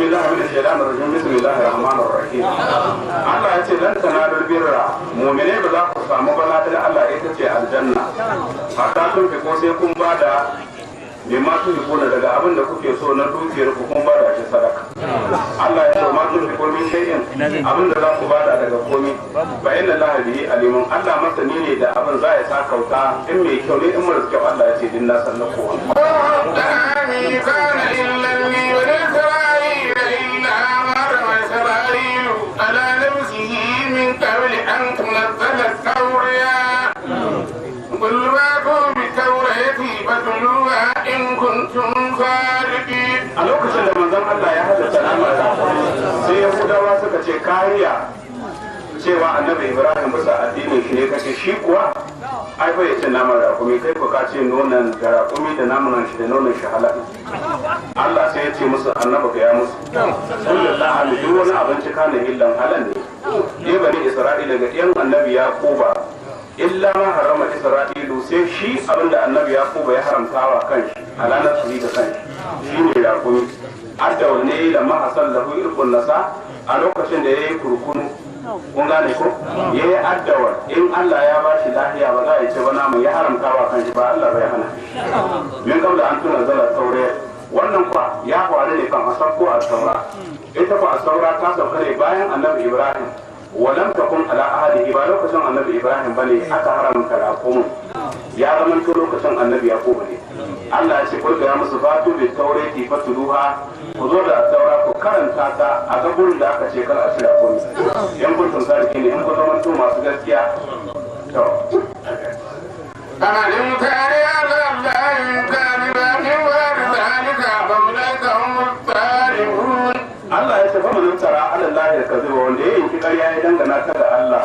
billahi minash shaitanir rajim bismillahir rahmanir rahim Allah ya ce lan tanalul birra mu'mine ba za ku samu bala da Allah ita ce aljanna hatta kun fi ko sai kun bada bima tuhibuna daga abin da kuke so na dukiyar ku kun bada shi sadaka Allah ya ce ma tuhibbu min shay'in abin da za ku bada daga komai fa inna Allah bihi alimun Allah masani ne da abin za ya sa kauta in mai kyau ne in mara kyau Allah ya ce din na sanna kowa kana illa li wa isra'il illa marra isra'il ala nafsihi min qabl an tunzala at-tawriyah qul ma bi tawrati fatluha in kuntum sadiqin a lokacin da manzon Allah ya halatta nama sai Yahudawa suka ce kariya cewa annabi Ibrahim bisa addinin shi ne kace shi kuwa ai bai cin naman raƙumi kai ko ka ce nonon da raƙumi da naman shi da nonon shi halal Allah sai ya ce musu annabi ga ya musu sallallahu alaihi duk wani abinci kana illan halal ne bani Isra'ila ga yan annabi Yaquba illa ma harama Isra'ilu sai shi abinda annabi Yaquba ya haramtawa kanshi halalar su da kanshi shine raƙumi adda wanne da mahasan lahu irqun nasa a lokacin da yayi kurkunu kun gane ko ya yi addawar in Allah ya ba shi lafiya ba za a yi ce ba namun ya haramta wa kanshi ba Allah bai hana min kabla an tuna zala taure wannan kwa ya faru ne kan asar ko asaura ita ko asaura ta sauka ne bayan annabi Ibrahim walam takun ala ahadihi ba lokacin annabi Ibrahim bane aka haramta raƙumin ya zama to lokacin annabi Yaqub ne Allah ya ce ko ga musu fatu bi taurati fatuluha ku zo da taura ku karanta ta a ga gurin da aka ce kar a shirya komai yan kuntun sarki ne in ku zama to masu gaskiya to amalin kare Allah kare ba ni wa zalika ba mulaika mutarihun Allah ya ce fa mun tara Allah ya kazi wanda ya yanki ƙarya ya dangana ta ga Allah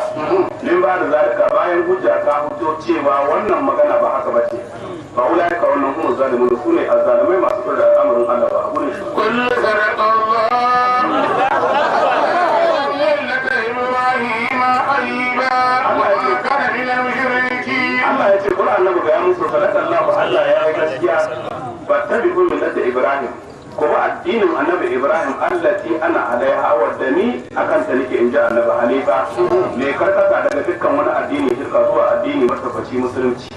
min ba da zalika bayan hujja ta hujjo cewa wannan magana ba haka bace ba ulaika wannan kuma zalimin su ne azzalimai masu kula da al'amarin Allah ba a gurin shi kullu sadaqa Allah ya ce kula annabi ga musu sadaqa Allah ya yi gaskiya fattabi'u millata Ibrahim kuma addinin annabi Ibrahim allati ana alaiha wadda ni akan ta nake inji annabi Hanifa mai karkata daga dukkan wani addini shirka zuwa addini matabbaci musulunci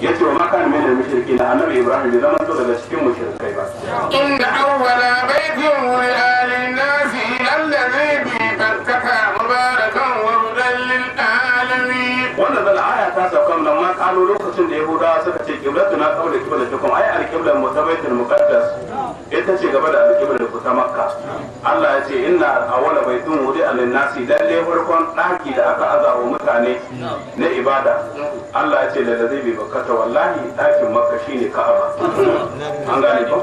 yace wa makan min al-mushrikin annabi Ibrahim bai zama to daga cikin mushrikai ba inda awwala baitin li al-nasi alladhi bi bakkata mubarakan wa hudan lil alamin wannan aya ta sauka nan ma kalu lokacin da Yahudawa suka ce qiblatuna qawla qiblatukum ay al-qibla mutabaitul muqaddas ita ce gaba da alƙiblar da ta Makka Allah ya ce inna awwala baitun wudi'a lin-nasi lalle farkon daki da aka azawa mutane na ibada Allah ya ce da zai bi bakkata wallahi dakin Makka shine Ka'aba an gane ba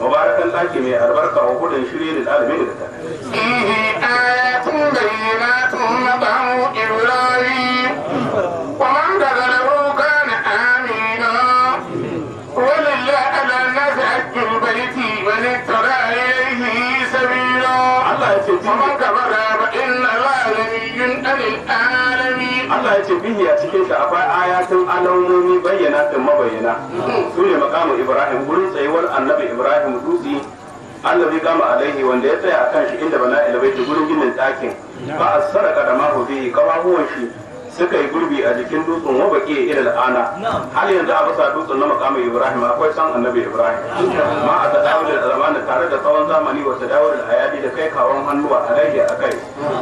mubarakan daki mai albarka wa gudun shirin da alamin da ta ayatun bayyinatun maqamu Ibrahim wa man dagalahu kana amina walillahi ala an-nasi hajjul baiti man ittaba ilayhi sabila Allah ya ce man kabara fa inna Allaha ghaniyyun 'anil 'alamin Allah ya ce bihi a cikin shi akwai ayatun alamomi bayyana mabayyana su ne makamu Ibrahim gurin tsayuwar annabi Ibrahim dutse Allah bai gama alaihi wanda ya tsaya akan shi inda bana ilbaiti gurin ginin ɗakin ba a saraka da mahu bihi kawahuwan shi suka yi gurbi a jikin dutsen wa baki ila al'ana har yanzu a bisa dutsen na makamin Ibrahim akwai san annabi Ibrahim ma a tadawul al-zamani tare da tsawon zamani wa tadawul al-hayati da kai kawon hannuwa alaihi akai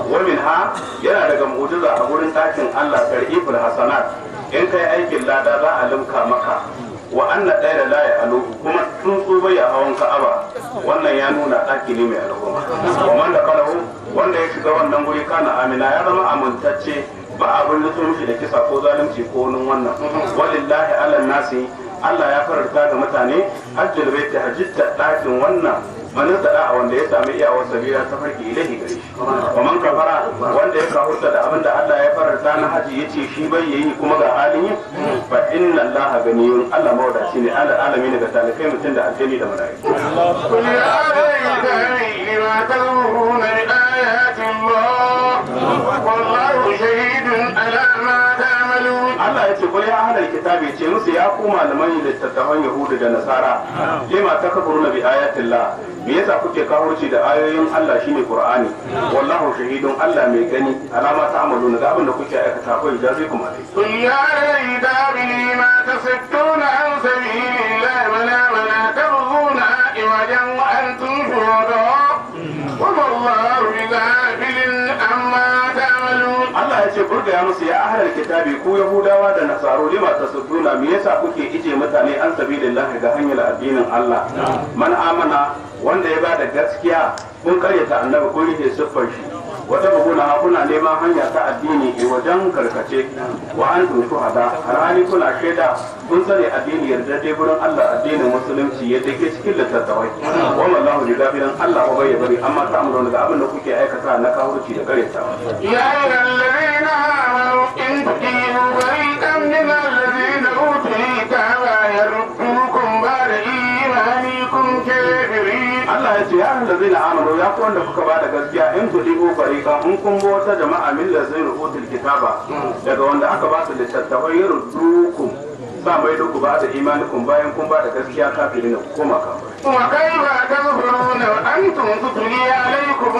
wa minha yana daga mu'jiza a gurin ɗakin Allah tariful hasanat in kai aikin lada za a limka maka wa anna ɗaya la ya alu kuma tsuntsu bai a hawan Ka'aba wannan ya nuna ɗaki ne mai al'umma wa man da kalahu wanda ya shiga wannan guri kana amina ya zama amintacce ba abin da mishi da kisa ko zalunci ko wani wannan walillahi ala nasi Allah ya faranta ga mutane hajjul baiti hajjita ɗakin wannan man da wanda ya sami iyawar sabila ta farki ilahi gare shi wa man kafara wanda ya kafurta da abinda Allah ya faranta na haji yace shi bai yi kuma ga halin yi fa inna Allah ganiyun Allah mawdaci ne ala alamin da talakai mutun da aljani da malaiku qul ya ayyuhal ma tawhuna bi ayati Allah wallahu shahidun ala ma ta'malun Allah yace qul ya ahlal kitabi ce musu ya ku malaman littattafan yahudu da nasara lima takfuruna bi ayati Allah me yasa kuke kafirci da ayoyin Allah shine Qur'ani wallahu shahidun Allah mai gani alama ta amalu da abin da kuke aikata ko jazikum alai قل يا ليت بني ما تصدون عن سبيل الله ولا تبغون عوجا وانتم شهداء وما الله بغافل عما تعملون. Allah ya ce burga ya musu ya ahlal kitabi ku Yahudawa da Nasaru lima tasudduna me yasa kuke ije mutane an sabilillah ga hanyar addinin Allah man amana wanda ya bada gaskiya kun karyata annabi kun rike siffar shi wata buguna kuna neman hanya ta addini wajen karkace wa antum shuhada alhali kuna shaida kun sani addini yarda dai gurin Allah addinin musulunci ya dake cikin littattafai wa wallahu bi gafirin Allah ba bai bari amma ta amuru daga abin da kuke aikata na kafirci da karyatawa يا أيها الذين آمنوا إن تطيعوا فريقا من الذين أوتوا الكتاب يردوكم بعد إيمانكم كافرين. Allah ya ce ya allazina amanu ya ku wanda kuka bada gaskiya in tudibu fariqa in kun bo wata jama'a min lazina utul kitaba daga wanda aka ba su littattafai yardukum sa mai duku ba da imanikum bayan kun bada gaskiya kafirin ku koma kafirai وكيف تكفرون وأنتم تتلي عليكم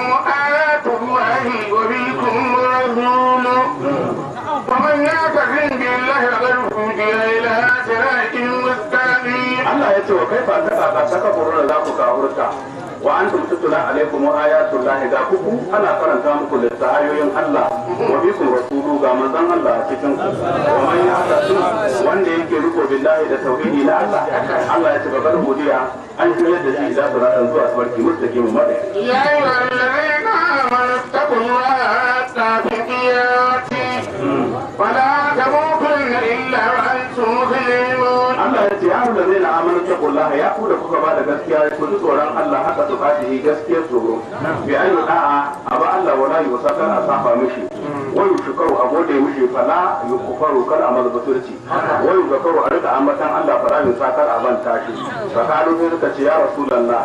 آيات الله وفيكم رسوله ومن يعتصم بالله فقد هدي إلى صراط مستقيم. Allah ya ce wa kaifa ta kafuruna za ku kafurta wa antum tutla alaikum ayatullahi ga kuku ana karanta muku littayoyin Allah wa bikum rasulu ga manzon Allah a cikin ku wa man yahtasu wanda yake riko billahi da tauhidi na Allah Allah ya ce ba bar godiya an juyar da shi da suratan zuwa tabarki mustaqim madai يا أيها الذين آمنوا اتقوا الله حتى تقاته ولا تموتن إلا وأنتم مسلمون. Allah ya ce ya wanda zai na amana taqullaha ya ku da kuka ba da gaskiya ku ji tsoron Allah haka su kaji gaskiyar tsoro bi an yi da'a a ba Allah wala yi wasa kan a saba mishi wani shukaru a gode mishi fala yi kufaru kar a maza baturci wani zakaru a rika ambatan Allah fara yin sakar a ban tashi sakaru sai suka ce ya rasulallah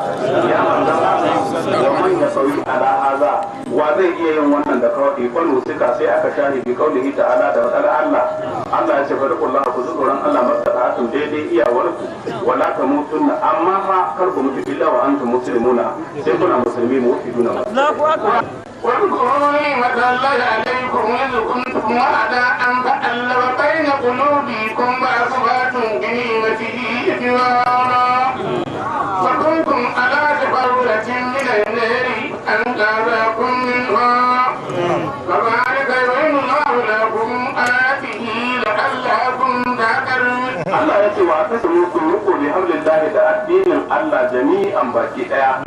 ya manzan Allah wa man ya sauyi ala haza wa zai iya yin wannan da kawai kwallo suka sai aka shahi bi kaulihi ta'ala da wadar Allah Allah ya ce fa kullaha ku ji tsoron Allah mastata'atun daidai iyawarku wala tamutunna amma fa kar ku mutu billahi wa antum muslimuna sai kuna musulmi muwahhiduna واذكروا نعمة الله عليكم إذ كنتم أعداء فألف بين قلوبكم فأصبحتم بنعمته إخوانا وكنتم على شفرة من النار أنقذكم منها كذلك يبين الله لكم آياته لعلكم تهتدون. Allah ya ce wa ta samu ku ruku bi hablillahi da addinin Allah jami'an baki daya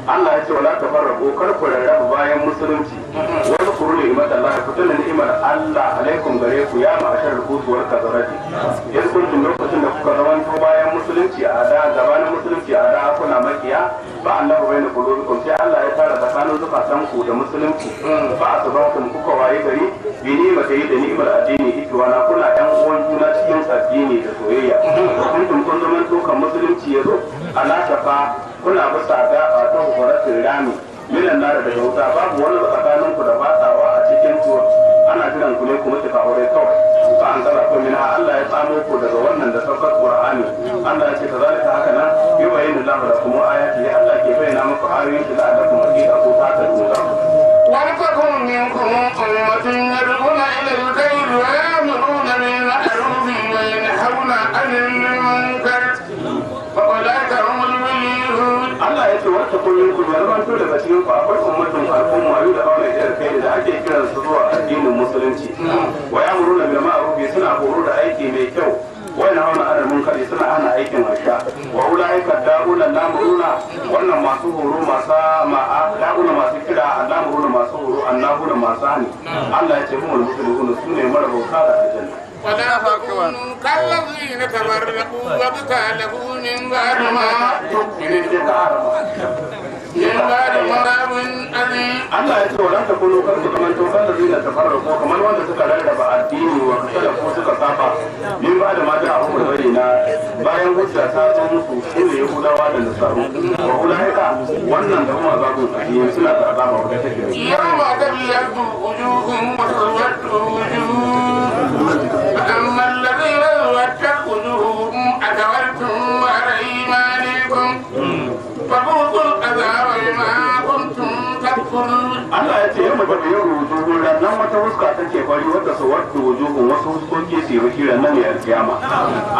Allah ya ce wala tafarraqu kar ku rarraba bayan musulunci wani kuru ne imar Allah ku tuna ni'imar Allah alaikum gare ku ya ma'ashar rukutuwar kazarati in kuntum lokacin da kuka zamanto bayan musulunci a da gabanin musulunci a da kuna makiya ba Allah bai na qulubikum sai Allah ya tara tsakanin zukatan ku da musulunci ba asbakum kuka waye gari bi ni'imati da ni'imar addini ikwana kuna yan uwan juna cikin addini da soyayya kuntum kun zamanto kan musulunci yazo ala shafa kuna bisa ga ta horatin rami minan nara da wuta babu wani tsakanin ku da fatawa a cikin tuwa ana jiran ku ne ku mutu aure kawai fa an zara ku mina Allah ya tsamo ku daga wannan da saukar Qur'ani Allah ya ce kazalika haka nan yubayyinu Allahu lakum ayati Allah ke bayyana muku ayoyin shi da ku hakika ku ta tsura ولتكن منكم أمة يدعون إلى الخير ويأمرون بالمعروف وينهون عن المنكر وأولئك هم المفلحون. Allah ya ce wata kullum ku yarwanto daga cikin ku akwai ummatun al'umma yau da aure da kai da ake kiran su zuwa addinin musulunci wa ya'muruna bil ma'ruf suna horo da aiki mai kyau wa yanhauna 'anil munkari suna hana aikin asha wa ulaika da'una lamuruna wannan masu horo da'una masu kira lamuruna masu horo annabuna masu hani Allah ya ce humul muslimun sune marabauta da aljanna ولا تكونوا كالذين تفرقوا واختلفوا من بعد ما Allah ya ce wa lanta kuno kar ku zaman to kan da zina tafarraqu kamar wanda suka rarraba addini wa kada ko suka saba min ba da mata a hukumar bayyana bayan hujja ta zo musu su ne Yahudawa da Nasaru wa ulaika wannan da kuma za su tsaki suna da azaba wadda take يوم تبيض وجوه وتسود وجوه فأما الذين اسودت وجوههم أكفرتم بعد إيمانكم فذوقوا العذاب da yau wujuhun nan wata huska take fari wadda su wadda wujuhun wasu huskoki su yi wakilan nan ne alkiyama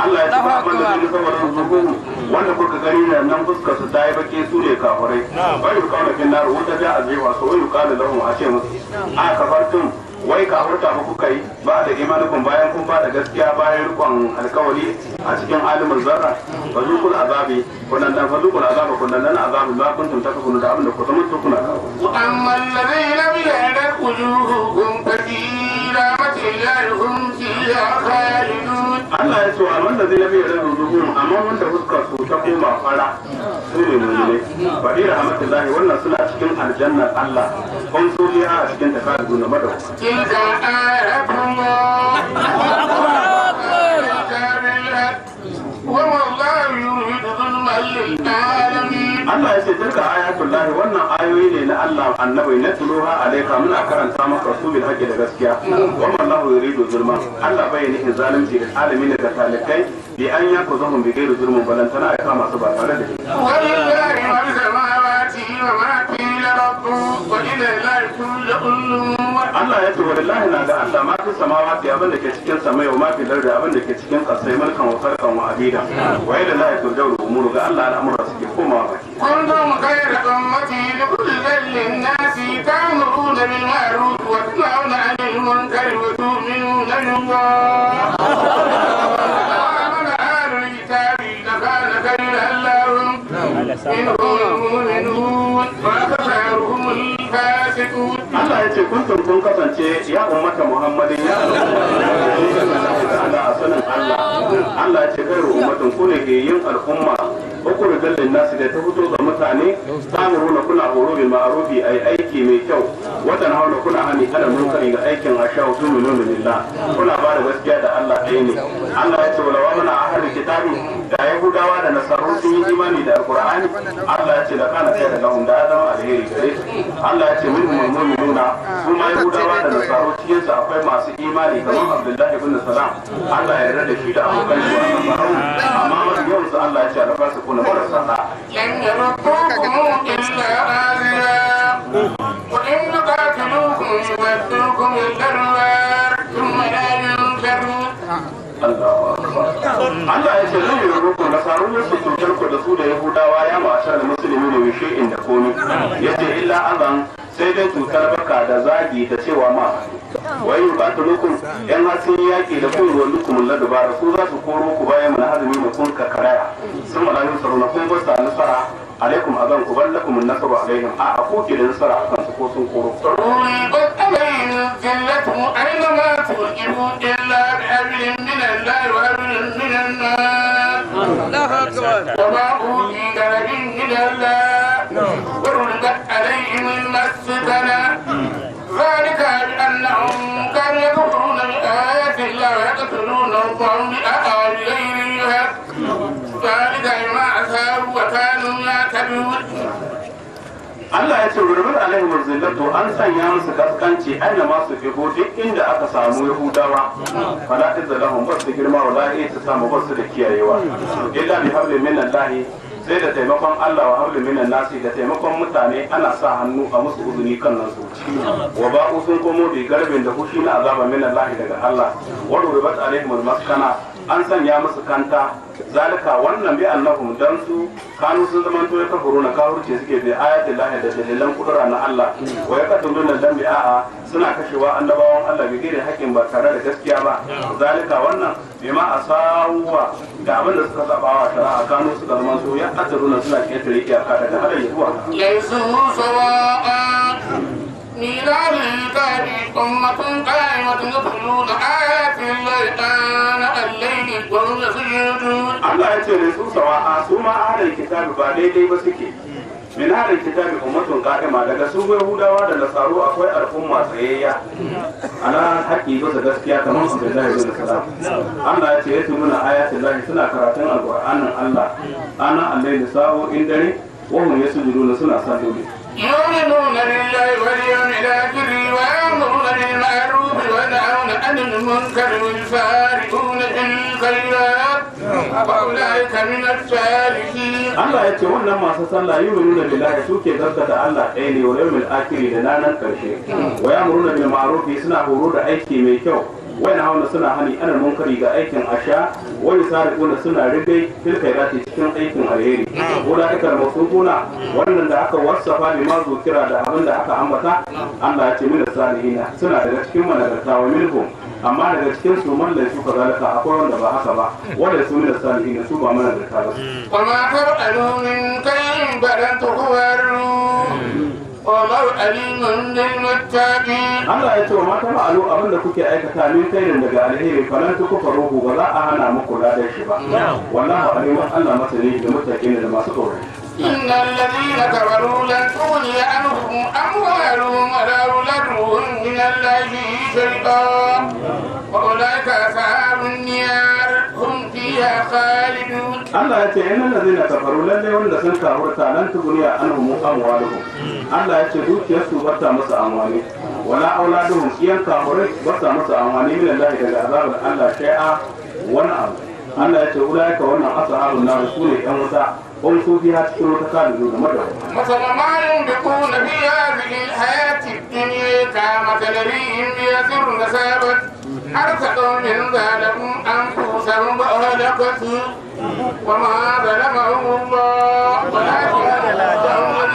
Allah ya ce ba man da zai saboda wujuhun wanda kuka gani nan fuska su ta yi baki su ne kafirai bai yi kawo fin nar wuta da ajewa su wai yuqalu lahum a ce musu a kafartum wai kafurta ba kuka yi ba da imanikun bayan kun ba da gaskiya bayan rikon alkawali a cikin alimin zarra fa zuqul azabi kunan dan fa zuqul azaba kunan dan azabi ma kuntum takfurun da abin da ku zama kuna kawo amma alladhina bi yadat wujuhuhum katira matilahum fiha khalidun Allah ya ce wanda zai nabi da rujuhum amma wanda fuskar su ta koma fara su ne mu'mini fadi rahmatullahi wannan suna cikin aljannar Allah kun so a cikin takaddu na madawa تلك آيات الله وما الله يريد ظلما للعالمين Allah ya ce tilka ayatullahi wannan ayoyi ne na Allah annabi na tuluha alaika muna karanta maka su bil haqqi da gaskiya wa Allahu yuridu zulma Allah bai nihin zalunci da alamin da talikai bi an yakuzahum bi ghairi zulmin balantana ya kama su ba tare da ولله ما في السماوات وما في الأرض وإلى الله ترجع الأمور Allah ya ce wallahi na ga Allah ma fi samawati abin da ke cikin samai wa ma fi lardi abin da ke cikin kasai mulkan wa sarkan wa abida wa ila la turja'u umuru ga Allah al'amura suke komawa baki كنتم خير أمة لكل للناس تأمرون بالمعروف وتنهون عن المنكر وتؤمنون بالله وآمن أهل الكتاب لكان خيرا لهم منهم المؤمنون وأكثرهم الفاسقون Allah ya ce kuntum kun kasance ya ummata Muhammadin ya Allah a sanin Allah Allah ya ce kai ummatin ku ne ke yin al'umma ukuru dallin nasu da ta fito ga mutane tamuruna kuna horo bil ma'rufi ai aiki mai kyau watan hauna kuna hani kada munkari ga aikin asha wa tu'minu billah kuna ba da gaskiya da Allah ɗaya ne Allah ya ce wala wa mana ahlul kitabi da yahudawa da nasaru sun yi imani da alqur'ani Allah ya ce da kana kai da lahum da zama alheri gare su Allah ya ce minhum mu'minuna su ma yahudawa da nasaru cikin su akwai masu imani kamar Abdullahi ibn Salam Allah ya yarda da shi da abokan shi amma masu yawan su Allah ya ce alfasu kuna marasa da لن يردوكم إلا آذيا وإن قاتلوكم يودوكم الأرواح ثم لا ينكرون Allah ya ce zai yi rukun nasaru ne su cutar ku da su da yahudawa ya ma'ashar musulmi ne wishe inda komi ya ce illa azan sai dai cutar baka da zagi da cewa ma wai yi ba tulukun yan hasin yaƙi da kun ruwan lukumun na dubara su za su koro ku bayan mana hazumi da kun kakaraya sun malayu tsaro na kun basta nasara alaikum azan ku bar lakum nasaru alaihim a ko ke da nasara akan su ko sun koro ضربت عليهم الذلة أينما تركبوا إلا بحبل من الله وحبل من الناس وباءوا في درب من الله ضربت عليهم المسكنة ذلك بأنهم كانوا يكفرون بآيات الله ويقتلون الظلم بغير الحق ذلك بما عصوا وكانوا يعتدون Allah ya ce wurin alaihim zillatu an sanya musu kaskanci aina ma su fiko duk inda aka samu yahudawa fala izza lahum basu girma wala ta samu basu da kiyayewa illa bi hablin min Allah sai da taimakon Allah wa hablin min nasi da taimakon mutane ana sa hannu a musu uzuni kan nan su wa ba'u sun komo bi garbin da hushi na azaba min Allah daga Allah wa rubat alaihim maskana an sanya musu kanta zalika wannan bi annahum dan su kanu sun zaman to ya kafuru na kafirce suke bi ayatul lahi da dalilan kudura na Allah wa yaqtuluna dan bi'a suna kashewa annabawan Allah bi gire haƙin ba tare da gaskiya ba zalika wannan bima asawa da abin da suka sabawa shari'a kanu suka zaman to ya ataruna suna ketare iyaka daga har zuwa ليسوا سواء من أهل الكتاب أمة قائمة يتلون آيات الله آناء الليل وهم يسجدون Allah ya ce da su sawa'a su ma ahlul kitabi ba daidai ba suke min ahlul kitabi ummatun qa'ima daga su yahudawa da nasaru akwai al'umma tsayayya ala haƙi bisa gaskiya kamar su da ibn salam Allah ya ce ya tununa ayatul lahi suna karatun alqur'anin Allah ana allai da sa'o in dare wa hum yasjuduna suna salloli يؤمنون بالله واليوم الآخر ويأمرون بالمعروف وينهون عن المنكر ويسارعون في الخيرات وأولئك من الصالحين. Allah ya ce wannan masu sallah yu'minuna billahi suke gaskata Allah ɗaya ne wa yawmil akhir da ranar karshe wa ya'muruna bil ma'ruf suna horo da aiki mai kyau wa yanhauna suna hani anil munkari ga aikin asha wa yusariquna suna rigai fil khairati cikin aikin alheri ulaika al-mawsufuna wannan da aka wasafa bi ma zukira da abin da aka ambata Allah ya ce min salihina suna daga cikin managarta wa minhum amma daga cikin su man lai suka zalika akwai wanda ba haka ba wanda su min salihina su ba managarta ba وما تفعلوا من خير فلن تكفروا والله عليم بالمتقين. Allah ya ce wa mata ma'alu abin da kuke aikata min kairin daga alheri falan tuku faruhu ba za a hana muku ladan shi ba wallahu alimun Allah masani da mutaqin da masu tsoro إن الذين كفروا لن تغني عنهم أموالهم ولا أولادهم من الله شيئا وأولئك أصحاب النار هم فيها خالدون. Allah ya ce innal ladina kafaru lalle wanda sun kafurta lan tuguniya anhum amwaluhum Allah ya ce dukiyarsu ba ta musu amfani wala auladuhum iyan kafurai ba ta musu amfani min Allah daga azabar Allah shay'a wani abu Allah ya ce ulaika wannan ashabun nar sune yan wuta هم فيها تشكروا تكالبوا مدعو مثل ما ينفقون في هذه الحياة الدنيا كمثل ريح يسر نسابت حرث قوم ظلموا أنفسهم فأهلكته وما ظلمهم الله ولكن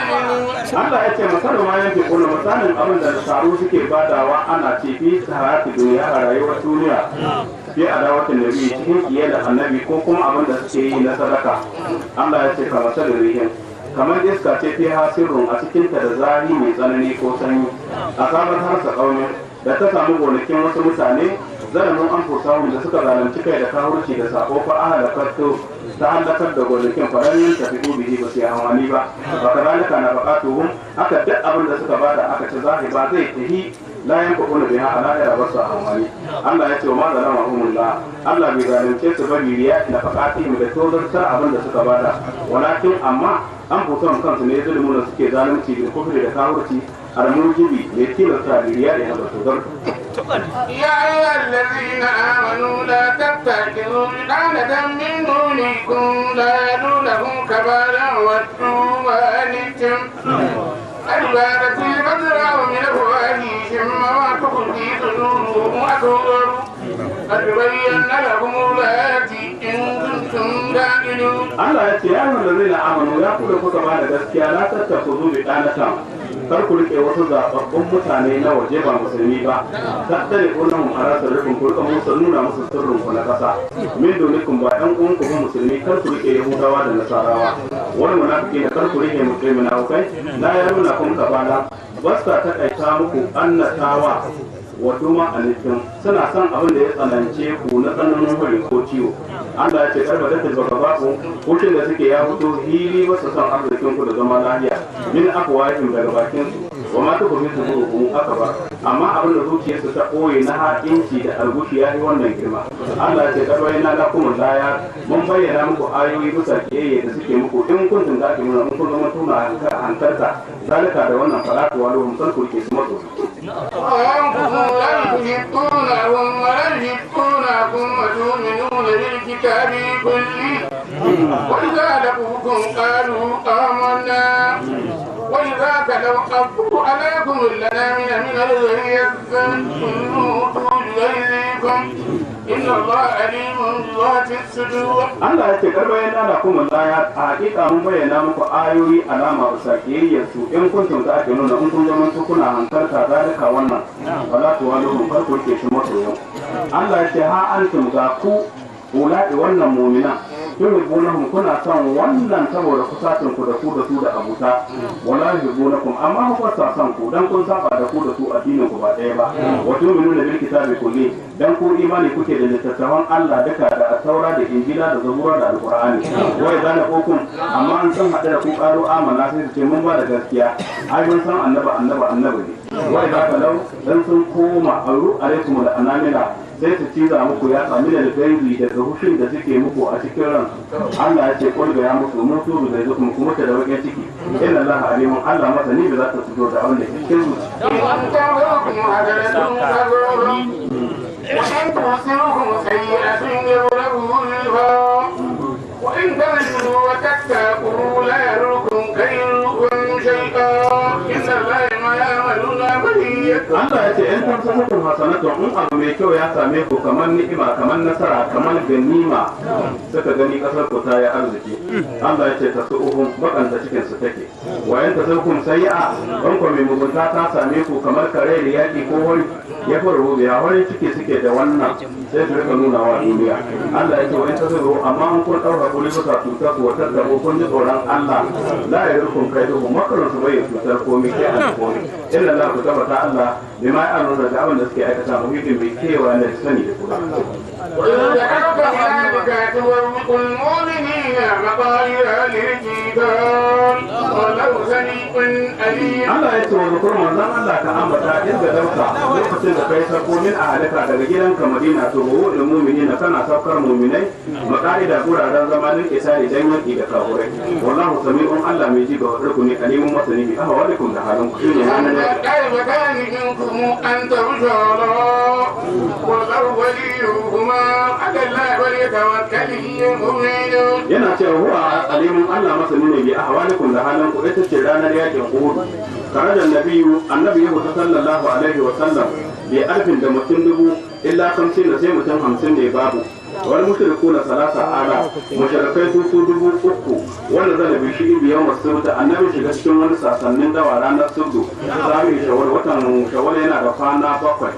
Allah ya ce misalin ma yanke kuna misalin abin da taru suke badawa ana ce fi harati duniya a rayuwar duniya fi adawatin nabi cikin kiyaye da annabi ko kuma abin da suke yi na sadaka Allah ya ce ka misalin rihin kamar iska ce fi hasirun a cikin ta da zahi mai tsanani ko sanyi a sabon harsa ƙaunin da ta samu gonakin wasu mutane zalamin an fusahun da suka zalunci kai da kahurci da sako fa aha da kasto ta halakar da gonakin fararen tafi ubihi ba su yi amfani ba ba ka zalika na buƙatuhum haka duk abin da suka bada aka ci zahi ba zai tahi la yanfa kuna biha ala ira ba su amfani Allah ya ce wa ma zalama humullah Allah bai zalunce su ba riya na faqatihim da tozartar abin da suka bada walakin amma an fusahun kansu ne zulmun da suke zalunci da kufri da kahurci al-mujibi ne tilasta riya da tozartar يا أيها الذين آمنوا لا تتخذوا بطانة من دونكم لا يلونكم كبالا ودوا ما أنتم البارة البدراء من أفواههم وما تخفي صدورهم أكبر قد بينا لكم الآيات إن كنتم تعقلون. Allah ya ce ya yi lalzina amanu ya kuka kuka ba da gaskiya na tattaku zubi ɗanatan kar ku rike wasu zaɓaɓɓun mutane na waje ba musulmi ba tattare ko nan a rasa rufin ku rika musu nuna musu sirrin ku na ƙasa min donikun ba ɗan uwan ku musulmi kar ku rike yahudawa da nasarawa wani munafiki da kar ku rike musulmi na hukai na ya nuna kun kabala basta ta kaita muku annatawa wa duma alifin suna son abin da ya tsanance ku na tsananin hori ko ciwo Allah ya ce karba da tilbaka ba ku hutun da suke ya fito hili ba su son arzikin ku da zama lafiya min afwahim daga bakin su wa ma tuku min sudurukum akaba amma abin da zuciyarsu ta koyi na haƙinci da algushi ya yi wannan girma Allah ya ce karba yana lakum laya mun bayyana muku ayoyi bisa kiyayye da suke muku in kuntum da ake nuna mun kun zama tuna hantarta zalika da wannan falatu wa lahum san ku ke su mato لا يحبونهم ولا يحبونكم وتؤمنون بالكتاب كله وإذا لقوكم قالوا آمنا وإذا تلوا أبوا عليكم الأنامل من الغيظ فانتم بغيظكم إن الله عليم بذات الصدور. Allah ya ce karba yana da kuma laya a hakika mun bayyana muku ayoyi alama bisa kiyayyar su in kuntum da ake nuna in kun zama kuna hankalta zalika wannan wala to wani mun farko ke shi masoyan Allah ya ce ha antum ga ku ulai wannan mu'mina yuhibbunahum kuna son wannan saboda kusatin ku da su da abuta wala yuhibbunakum amma ku sa son ku dan kun saba da ku da su addinin ku ba daya ba wa tu'minuna bil kitabi kulli dan ku imani kuke da littattafan Allah duka da taura da injila da zabura da alqur'ani wai zana hukum amma an san hada da ku karo amana sai su ce mun ba da gaskiya ai mun san annabi ne wai za ka lau dan sun koma aru alaikum da anamila sai su ciza muku ya sami da gaibi daga hushin da suke muku a cikin ran Allah ya ce kulga ya musu mutu da zai kuma kuma da bakin ciki inna Allah alimun Allah masani da za ta fito da wanda cikin su وإن تصبهم سيئة يغلبوا الفاء تتقوا لا يضركم كيدهم شيئا إن الله ما يعملون بصير. Allah ya ce in kun san kun hasanatu in abu mai kyau ya same ku kamar ni'ima kamar nasara kamar ganima suka gani kasar ku ta yi arziki Allah ya ce ta su'uhum bakanta cikin su take wayan ta zarkum sai'a in ku mai mugunta ta same ku kamar kare da yaki ko wani ya faru biya wani ciki suke da wannan sai su rika nuna wa duniya Allah ya ce wa in ta zuru amma in kun dauka kuli bisa cutar ku wata da kun ji tsoron Allah la ya rukun kai duhu makarin su bai cutar komai kai an komai illa la ku tabbata Allah bima ya nuna da abin da suke aikata muhimmin mai kewa ne sani da kula وإذا أردت ذلك تورق المؤمنين مقاليد للجبال والله سميع عليم. Allah ya ce wa zukur manzon Allah ka ambata inda dauka lokacin da kai sako min a halaka daga gidanka Madina to wa da mu'minina kana saukar mu'minai maqaida guraren zamanin isari dan yaki da kafurai wallahu sami'un Allah mai ji ga rukuni alimun masani bi ahwalikum da halin ku ne nan ne منكم أن ترجعوا والله وليهما على الله وليتوكل المؤمنون. yana cewa huwa alimun Allah masani ne bi ahwalikum da halin ku ita ce ranar yakin Uhud karajan nabiyyu annabi sallallahu alaihi wa sallam bi alfin da mutum dubu illa 50 da sai mutum 50 ne babu wani mushriku na salasa ala mushrikai su 3,000 wanda zai bi shi biyan wasu da annabi shiga cikin wani sasannin dawa ranar sudu zamu shawar watan shawar yana da kwana 7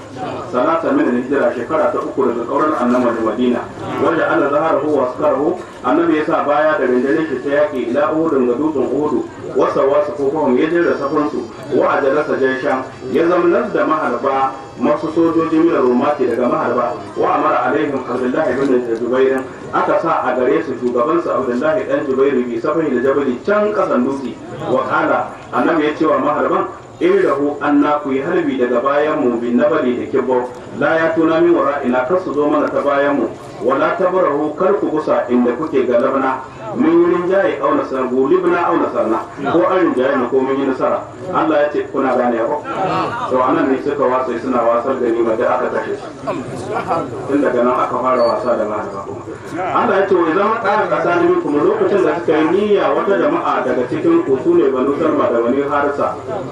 salasa min hijira shekara ta 3 daga kauran annabi da Madina wanda Allah zaharahu wa askarahu annabi yasa baya da rinjanin shi ta yaki ila uhudun ga dutsen uhudu wasa ko kuma ya jira safansu wa ajalasa jaishan ya zama da maharba masu sojoji mina rumati daga maharba wa amara alaihim abdullahi bin jubair aka sa a gare su shugaban su abdullahi dan jubair bi safai da jabali can kasan dutse wa qala annabi ya ce wa maharban irahu anna ku yi harbi daga bayan mu bin nabali da kibbo la ya tuna min wara ina kar su zo mana ta bayan mu wala tabrahu kar ku gusa inda kuke galabna mun yi rinjaye auna sana gulibna auna sana ko an rinjaye mu ko mun yi nasara Allah ya ce kuna gane ko to anan ne suka wasa suna wasar da nima da aka kashe su tun daga nan aka fara wasa da mahaifa Allah ya ce wai zama ƙara tsakanin kuma lokacin da suka yi niyya wata jama'a daga cikin ku su ne banu salma da bani harisa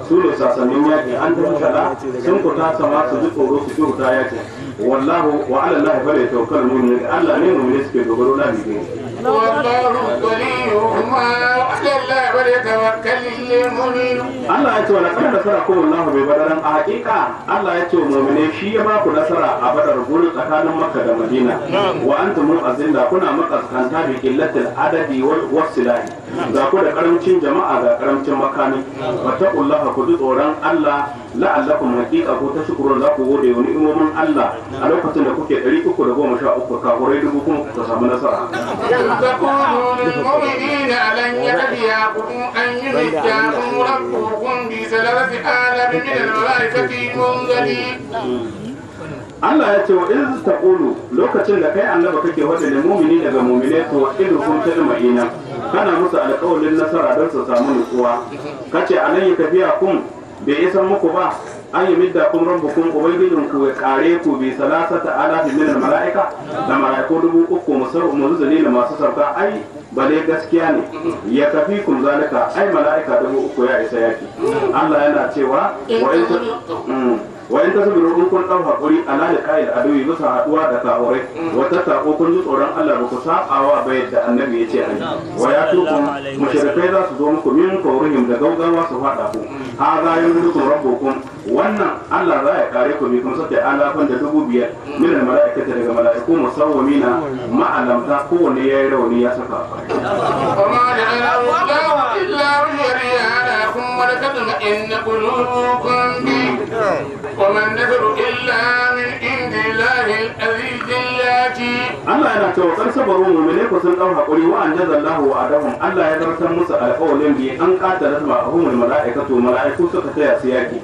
su ne sasannin yaƙi an tafi shaɗa sun kuta sama su ji tsoro su ji wuta yaƙi wallahu wa ala Allah bale tawakkal mu'min Allah ne mu'min suke dogaro da bibi والله وليهما على الله وليتوكل المؤمنون. Allah ya ce wala kan nasara ko wallahu bai badaran a hakika Allah ya ce mu'mine shi ya ba ku nasara a badar gurin tsakanin Makka da Madina wa antum mu'azzilla kuna makaskanta bi qillatil adadi wal wasilahi ga ku da karamcin jama'a ga karamcin makami wattaqullaha ku ji tsoron Allah la'allakum haqiqa ko tashkurun za ku gode wa ni'imomin Allah a lokacin da kuke 313 kafurai dubu kuma ku samu nasara تقولوا للمؤمنين ألن يكفيكم أن يمدكم ربكم ب3,000 من الملائكة منزلين. Allah ya ce wa in taqulu lokacin da kai annaba kake wada da mu'mini daga mu'mine to idu kun talma'ina kana musu alƙawarin nasara don su samu nutsuwa kace anan ya tafiya kun bai isa muku ba an yi midda kun rabbukum ubangijin ku ya kare ku bi 3,000 min mala'ika da mala'iku 3,000 murzali da masu sauka ai bale gaskiya ne ya kafi kun zalika ai mala'ika 3,000 ya isa yaki Allah yana cewa wa in tasbiru in kun dau hakuri ala da kai da adoyi bisa haduwa da kafurai wata tako kun ji tsoron Allah ba ku sabawa ba yadda annabi ya ce ai wa ya tukum mushrikai za su zo muku min kawrihim da gaugawa su fada ku ha za yurikum rabbukum wannan Allah za ya kare ku bi kun sai alafan da 5,000 min malaikata daga malaiku musawwimina ma'alamta kowanne yayi rauni ya saka وما جعل الله إلا ليريكم ولتطمئن قلوبكم به وما النصر إلا من عند الله العزيز الحكيم. Allah yana cewa kar sabaru mu'mine ku sun dau hakuri wa anjazallahu wa adahum Allah ya zartar musu alƙawarin bi an qatala ma'ahumul mala'ikatu mala'iku suka taya su yaki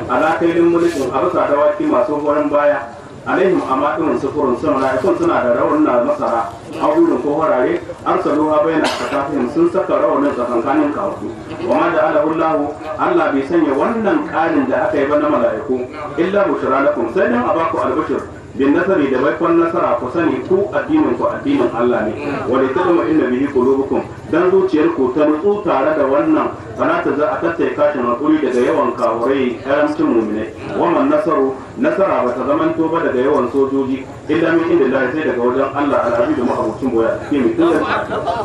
ala kailin mulkin abasa dawaki masu horon baya alaihim amadun sufurun sun mala'ikun suna da rawanin masara abubuwan ko horare arsaluha baina takafihim sun saka rawanin tsakankanin kawu wa ma ja'alahu Allah bai sanya wannan ƙarin da aka yi ba na mala'iku illa bushra lakum sai dan abaku albashir bin nasari da baikon nasara ku sani ku addinin Allah ne wanda ta zama inda bihi qulubukum dan zuciyar ku ta nutsu tare da wannan sanata za a tattaye kashin hakuri daga yawan kawurai karamcin mu'minai wannan nasara ba ta zamanto ba daga yawan sojoji illa min inda Allah sai daga wajen Allah al'abi da ma'abucin boya ke mai tunda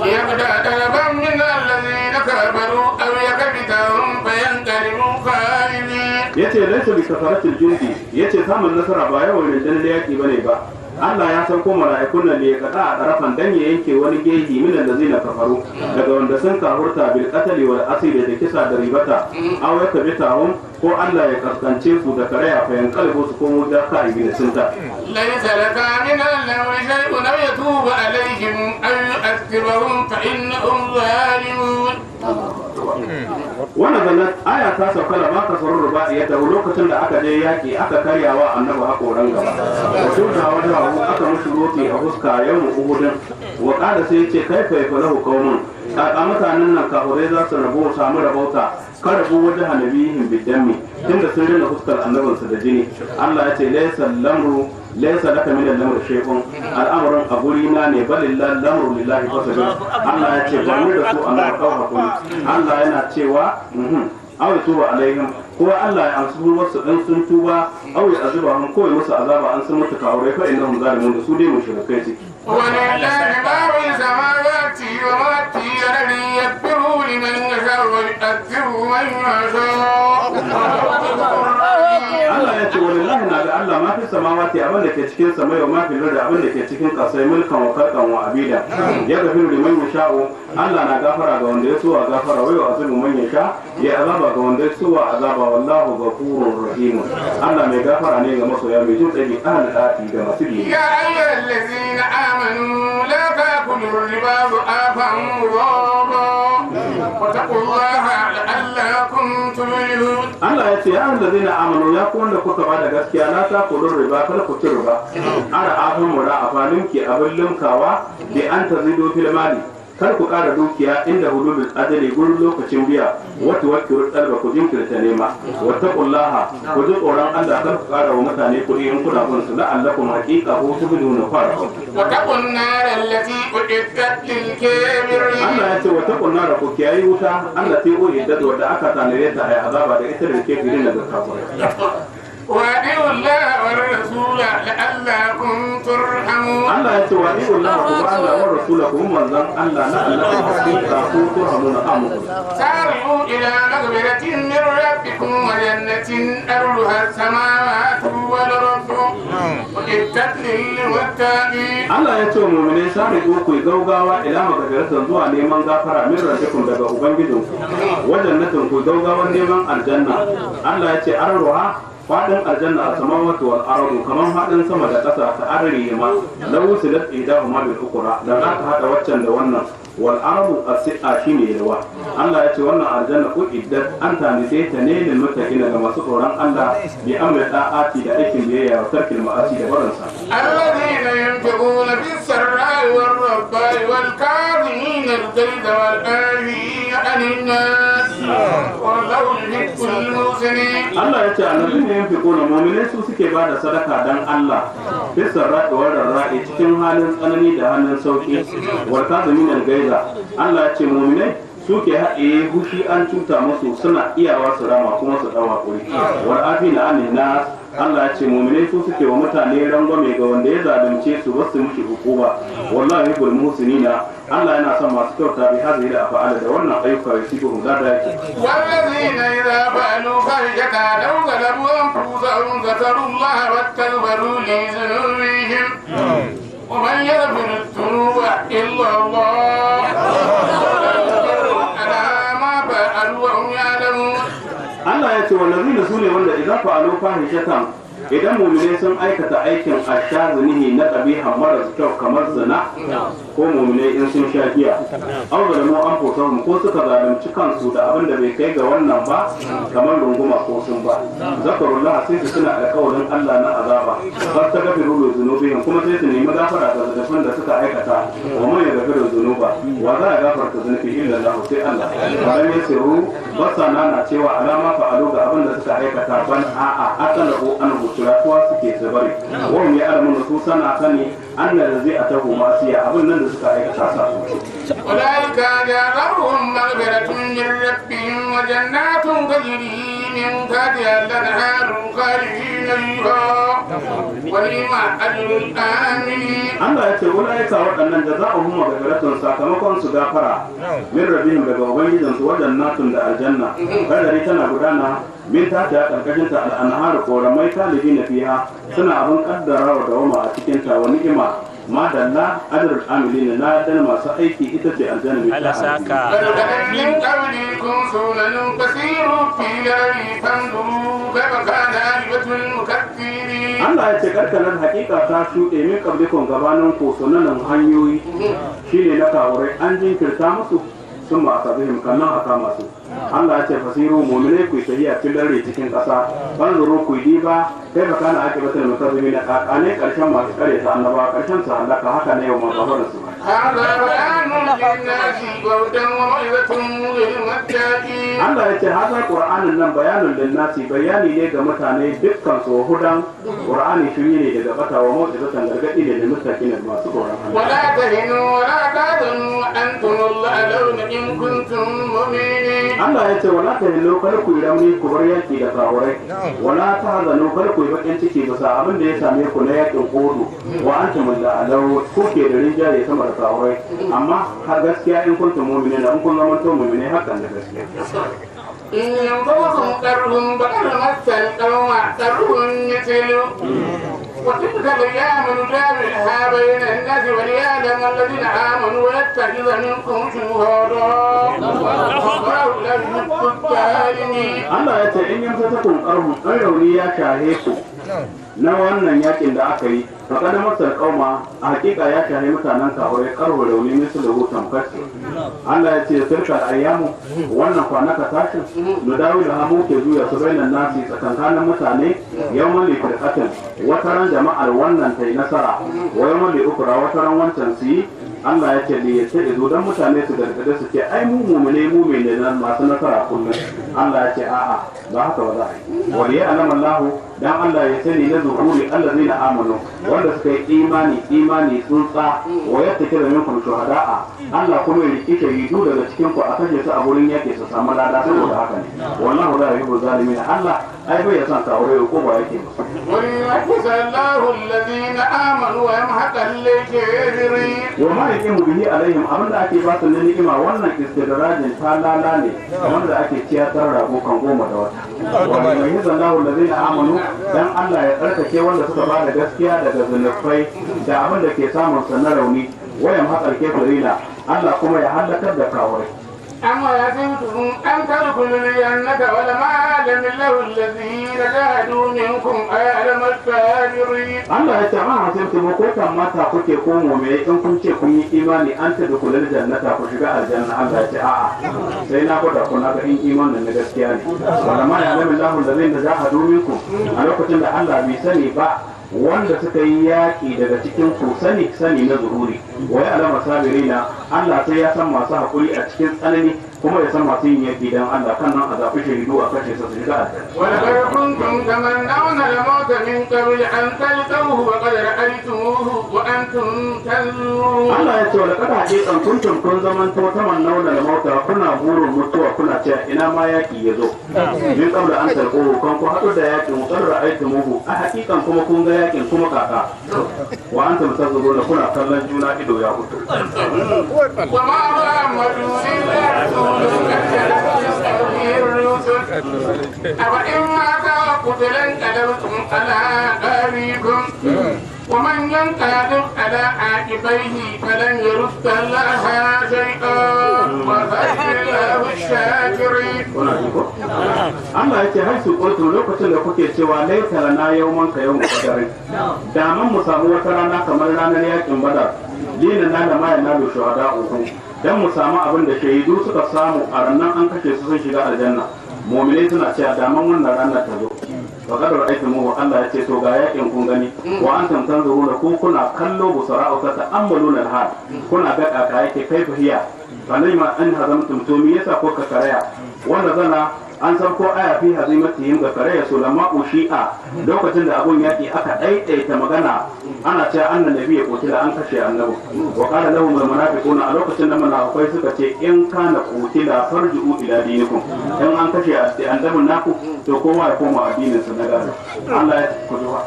يبدأ طلبا من الذين كفروا أو يكبتهم فينقلبوا خائبين. yace laysa bi kafaratil jundi yace samun nasara ba yawan rindan yaki bane ba Allah ya san ko mala'ikun nan ne kada a tarafan dan ya yanke wani geji min allazina kafaru daga wanda sun kafurta bil qatl wal asir da kisa da ribata aw ya kabitahum ko Allah ya kaskance su da karaya fa yanqalibu su komo da kai bin sunta ليس لك من الأمر شيء أو يتوب عليهم أو يؤثرهم فإنهم ظالمون. wannan zannan aya ta sauka da baka sauran ruba'i ya taho lokacin da aka je yaki aka karyawa annabi hakoran gaba wato da wanda aka mushi roti a fuska yau uhudin wa kada sai ya ce kai fa yafalahu qaumun a mutanen nan kafurai za su rabu samu rabauta kada bu wajen hanabihin bidami tunda sun rina fuskar annabinsu da jini Allah ya ce laysa laka min al-amri shay'un al'amrun a guri na ne balillah lamru lillahi fasabir Allah ya ce ba mu da su Allah ka hakuri Allah yana cewa aw tuba alaihim ko Allah ya amsu wasu dan sun tuba aw ya azuba mun ko musu azaba an sun mutu kawai fa innahum zalimun da su dai mushrikai ciki ولله ما في السماوات وما في الأرض يغفر لمن يشاء ويؤثر من يشاء. Allah ya ce wallahi na ga Allah ma fi samawati abin da ke cikin samai wa ma fi da abin da ke cikin kasai mulkan wa kalkan wa abida ya gafiru liman yasha'u Allah na gafara ga wanda ya so a gafara wai wa azimu man yasha ya azaba ga wanda ya so a azaba wallahu ghafurur rahim Allah mai gafara ne ga masoya mai jin tsayi ahli dati ga masu bi يا أيها الذين آمنوا لا تأكلوا الربا ضعافا مضاعفا واتقوا الله لعلكم تفلحون. Allah ya ce ya allazina amanu ya ku wanda kuka bada gaskiya la ta kulur riba kada ku ci riba ana abin mura a falin ki abin limkawa bi an tazidu fil mali kar ku kara dukiya inda hududul ajali gurin lokacin biya wata wakilu dalba ku jinkirta nema wattaqullaha ku ji tsoron Allah kar ku kara wa mutane kuɗi in kuna bin su la'allakum haqiqa ko tubiduna fara واتقوا النار التي أعدت للكافرين. Allah ya ce wattaqunnara ku kiyayi wuta Allah ta yi da wadda aka tanare ta ai azaba da ita da kafirin da kafirai وأطيعوا الله والرسول لعلكم ترحمون. Allah ya ce wa ni wallahi ku ba Allah wa rasulahu manzan Allah na Allah ku hakika ku turhamuna amu سارعوا إلى مغفرة من ربكم وجنة أرضها السماوات والأرض وأعدت للمتقين. Allah ya ce wa mu'mini sai ku gaugawa ila magfiratan zuwa neman gafara min rabbikum daga ubangijinku wajen natin ku gaugawa neman aljanna Allah ya ce arruha fadin aljanna a samawati wal ardu kaman fadin sama da ƙasa ta arrima law silat idahuma bil ukra dan aka hada waccan da wannan wal ardu as-si'a shine yawa Allah ya ce wannan aljanna ku iddat an tani sai ta ne lil muttaqin ga masu tsoron Allah bi amri da'ati da aikin biyayya wa tarkil ma'asi da baransa الذين ينفقون في السراء والضراء والكاظمين الغيظ والعافين عن الناس والله يحب المحسنين. Allah ya ce annabi ne yin fiƙo na mu'minai su suke ba da sadaka dan Allah bisa raɗuwar rarra'i cikin halin tsanani da hannun sauƙi wal kazimin al-gaiza Allah ya ce mu'minai suke haɗe hushi an cuta musu suna iyawa su rama kuma su ɗawa ƙuri wal afina anin nas Allah ya ce mu'minai su suke wa mutane rangwame ga wanda ya zalunce su wasu mushi hukuma wallahi yuhibbul muhsinina Allah yana son masu kyauta bi hadhihi da afa'ala da wannan ayyuka ya shi ko da yake والذين إذا فعلوا فاحشة أو ظلموا أنفسهم ذكروا الله واستغفروا لذنوبهم ومن يغفر الذنوب إلا الله على ما فعلوا وهم يعلمون. Allah ya ce wallazina sune wanda idza fa'alu fahishatan idan mu'minai sun aikata aikin ashazunihi na qabiha mara kyau kamar zina ko mu'minai in sun sha giya aw zalamu anfusahum ko suka zalunci kansu da abin da bai kai ga wannan ba kamar runguma ko sun ba zakarullah sai su suna alƙawarin Allah na azaba har ta gafiru da zunubihim kuma sai su nemi gafara ga zunubin da suka aikata wa man yaghfiru dhunuba wa za a gafarta zunubi illa Allah sai Allah wannan ya siru basana na cewa alama fa'alu ga abin da suka aikata ban a'a akalahu anhu turatuwa suke su bari wani ya alamun su sana sani an da zai a taho masu ya abin nan da suka aikata sa su أولئك جزاؤهم مغفرة من ربهم وجنات تجري من تحتها الأنهار خالدين فيها ونعم أجر الآمنين. Allah ya ce ulaika waɗannan jaza'uhum maghfiratun sakamakon su gafara min rabbihim daga ubangijin su wajannatun da aljanna kadari tana gudana min ta ta karkashin ta al'anhar koramai talibina fiha suna abin kaddarawa da wama a cikin ta wa ni'ima ma dalla adrul amilina na dan masu aiki ita ce aljanna mai saka من قبلكم سنن فسيروا في الأرض فانظروا كيف كان عاقبة المكذبين. Allah ya ce karkanar hakika ta shuɗe min kablikon gabanin ko sunanan hanyoyi shine na kawurai an jinkirta musu sun ma asabihim kannan aka masu Allah ya ce fasiru mu'minai ku tafiya filare cikin ƙasa ban zuru ku diba kai ba kana ake batar mutazumi na kakane karshen masu kare ta annaba karshen su halaka haka ne yau ma gaba da su هذا بيان للناس وهدى وموعظة للمتقين. Allah ya ce hada Qur'anin nan bayanin linnasi bayani ne ga mutane dukkan su hudan Qur'ani shiri ne daga bata wa mau'izatan gargadi ne da mutakin masu tsoron Allah ولا تهنوا ولا تحزنوا وأنتم الأعلون إن كنتم مؤمنين. Allah ya ce wala ta hillo kar ku yi rauni ku bar yaki da kawurai wala ta hazano kar ku yi bakin ciki bisa abin da ya same ku na yakin kodu wa antum da alaw ku ke da rinjaye sama da kawurai amma har gaskiya in kuntum mu'minin in kun zama to mu'mini hakan da gaskiya إن ينفعكم كرهم فقد مس القوم كرهم مثله وتلك الأيام نداولها بين الناس وليعلم الذين آمنوا ويتخذ منكم شهداء والله لا يحب الظالمين. Allah ya ce in yanzu ta kun karhu an rauni ya shahe ku na wannan yakin da aka yi fa kada masar kauma a hakika ya shahe mutanen kafirai karhu rauni musu da hutan kashi Allah ya ce sirkar ayyamu wannan kwanaka tashin da dawo da hamu ke juya su bainan nasi tsakankanin mutane yawman li firqatin wata ran jama'ar wannan tai nasara wa yawman li ukra wata ran wancan su yi Allah ya ce ya ce izo dan mutane su gargade su ce ai mu ne nan masu nasara kullum Allah ya ce a'a ba haka ba za a yi wani ya alama Allah dan Allah ya sani na zuhuri allazina amanu wanda suka yi imani tsuntsa wa yattake da minkum shuhada'a Allah kuma ya riki shahidu daga cikin ku a kashe su a wurin yake su samu lada saboda haka ne wallahu la yuhibbu zalimin Allah ai bai san ka aure ko ba yake musu وليجزي الله الذين آمنوا ويمحق الكافرين. wa ma yaqimu bihi alaihim abinda ake ba su ni'ima wannan istidrajin ta lala ne wanda ake ciyatar rago kan goma da wata wa yuhibbu allazina amanu dan Allah ya tsarkake wanda suka ba da gaskiya daga zunubai da abin da ke samun sa na rauni wayan haƙar kafirina Allah kuma ya halakar da kawai أما يحسبتم أن تدخلوا الجنة ولما يعلم الله الذين جاهدوا منكم أيعلم الكافرين. Allah ya ce ma hasibtu mu ko kan mata kuke ko mu'mini in kun ce kun yi imani an ta dukulul jannata ku shiga aljanna Allah ya ce a'a sai na gwada ku na ga in imanin na gaskiya ne wala ma ya'lamu Allahu allazina jahadu minkum a lokacin da Allah bai sani ba wanda suka yi yaƙi daga cikin ku sani na zuhuri wa ya alama sabirina Allah sai ya san masu haƙuri a cikin tsanani kuma ya san masu yin yaƙi dan Allah kan nan a zaɓi shahidu a kashe su shiga aljanna ولقد كنتم تمنون الموت من قبل أن تلقوه وقد رأيتموه وأنتم تنظرون. Allah ya ce wa laqad haqiqan kuntum kun zaman to tamannawna al-mauta kuna burin mutuwa kuna cewa ina ma yaƙi ya zo min qabla an talqohu kan ku haɗu da yaƙin qad ra'aytumuhu a haqiqan kuma kun ga yaƙin kuma kaka wa antum tazuruna kuna kallon juna ido ya fito وما محمد إلا رسول قد خلت من قبله الرسل أفإن مات وقتل انقلبتم على أعقابكم ومن ينقلب على عاقبيه فلن يرد الله شيئا وخير الله الشاكرين. Allah ya ce har su ƙultu lokacin da kuke cewa laita lana yawman ka yawm qadarin da man mu samu wata rana kamar ranar yakin badar dina na da mayan nabi shuhada uku dan mu samu abin da shahidu suka samu a ranar an kashe su sun shiga aljanna mu'minai suna cewa da man wannan ranar ta zo wa kadar aikin mu Allah ya ce to ga yakin kun gani wa antum tanzuruna ku kuna kallo busara'u ta ta'ammaluna al-hal kuna ga kaka yake kai fahiya falai ma an hazamtum to me yasa ko ka karaya wanda zana an san ko aya fi hazimatihim ga kare su lamma ushi'a lokacin da abun yaki aka daidaita magana ana cewa annan nabi ya kutila an kashe annabi wa qala lahum al munafiquna a lokacin da munafikai suka ce in kana kutila farji'u ila dinikum in an kashe annabin naku to kowa ya koma addinin sa na gado Allah ya kuduwa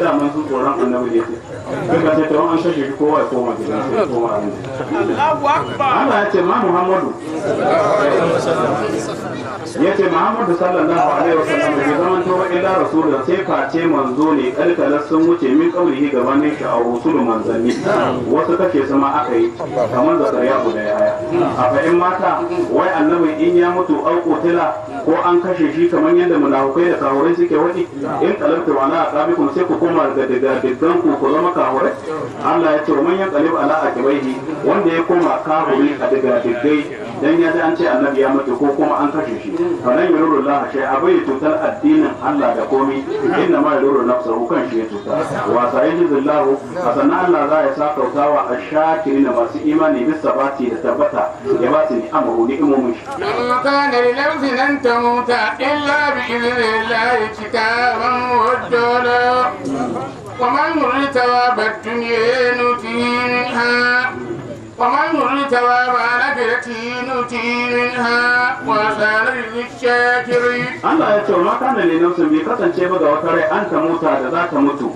da man su tsoron annabi ne suka ce to an kashe shi kowa ya koma gidan sa koma addinin Allahu akbar Allah ya ce ma Muhammadu yace Muhammadu sallallahu alaihi wasallam bai zaman to illa rasulun sai face manzo ne kalkalar sun wuce min kaurihi gabanin shi a rusulun manzanni wasu kashe su ma aka yi kamar zakariya guda yaya a fa'in mata wai annabi in ya mutu au qutila ko an kashe shi kamar yadda munafukai da kahurai suke wadi in qalabtu ala aqabikum sai ku koma daga diggan ku zama kahurai Allah ya ce man yanqalib ala aqibaihi wanda ya koma kahuri a daga diggai dan ya ji an ce annabi ya mutu ko kuma an kashe shi falan yururu Allah shay abai tutar addinin Allah da komi inna ma yururu nafsahu kan shi ya tuta wa sayyidullahu asanna Allah za ya sakautawa ashakirin masu imani bisa bati da tabbata ya ba su ni amru ni imomin shi kana li nafsin an tamuta illa bi idhnillahi kitaban muajjala wa man yurida bad-dunya nutihi minha ومن يريد ثواب آخرته نؤتيه منها وسنجزي الشاكرين. Allah ya ce ma kana ne nafsin bai kasance ba ga wata rai an ta muta da za ta mutu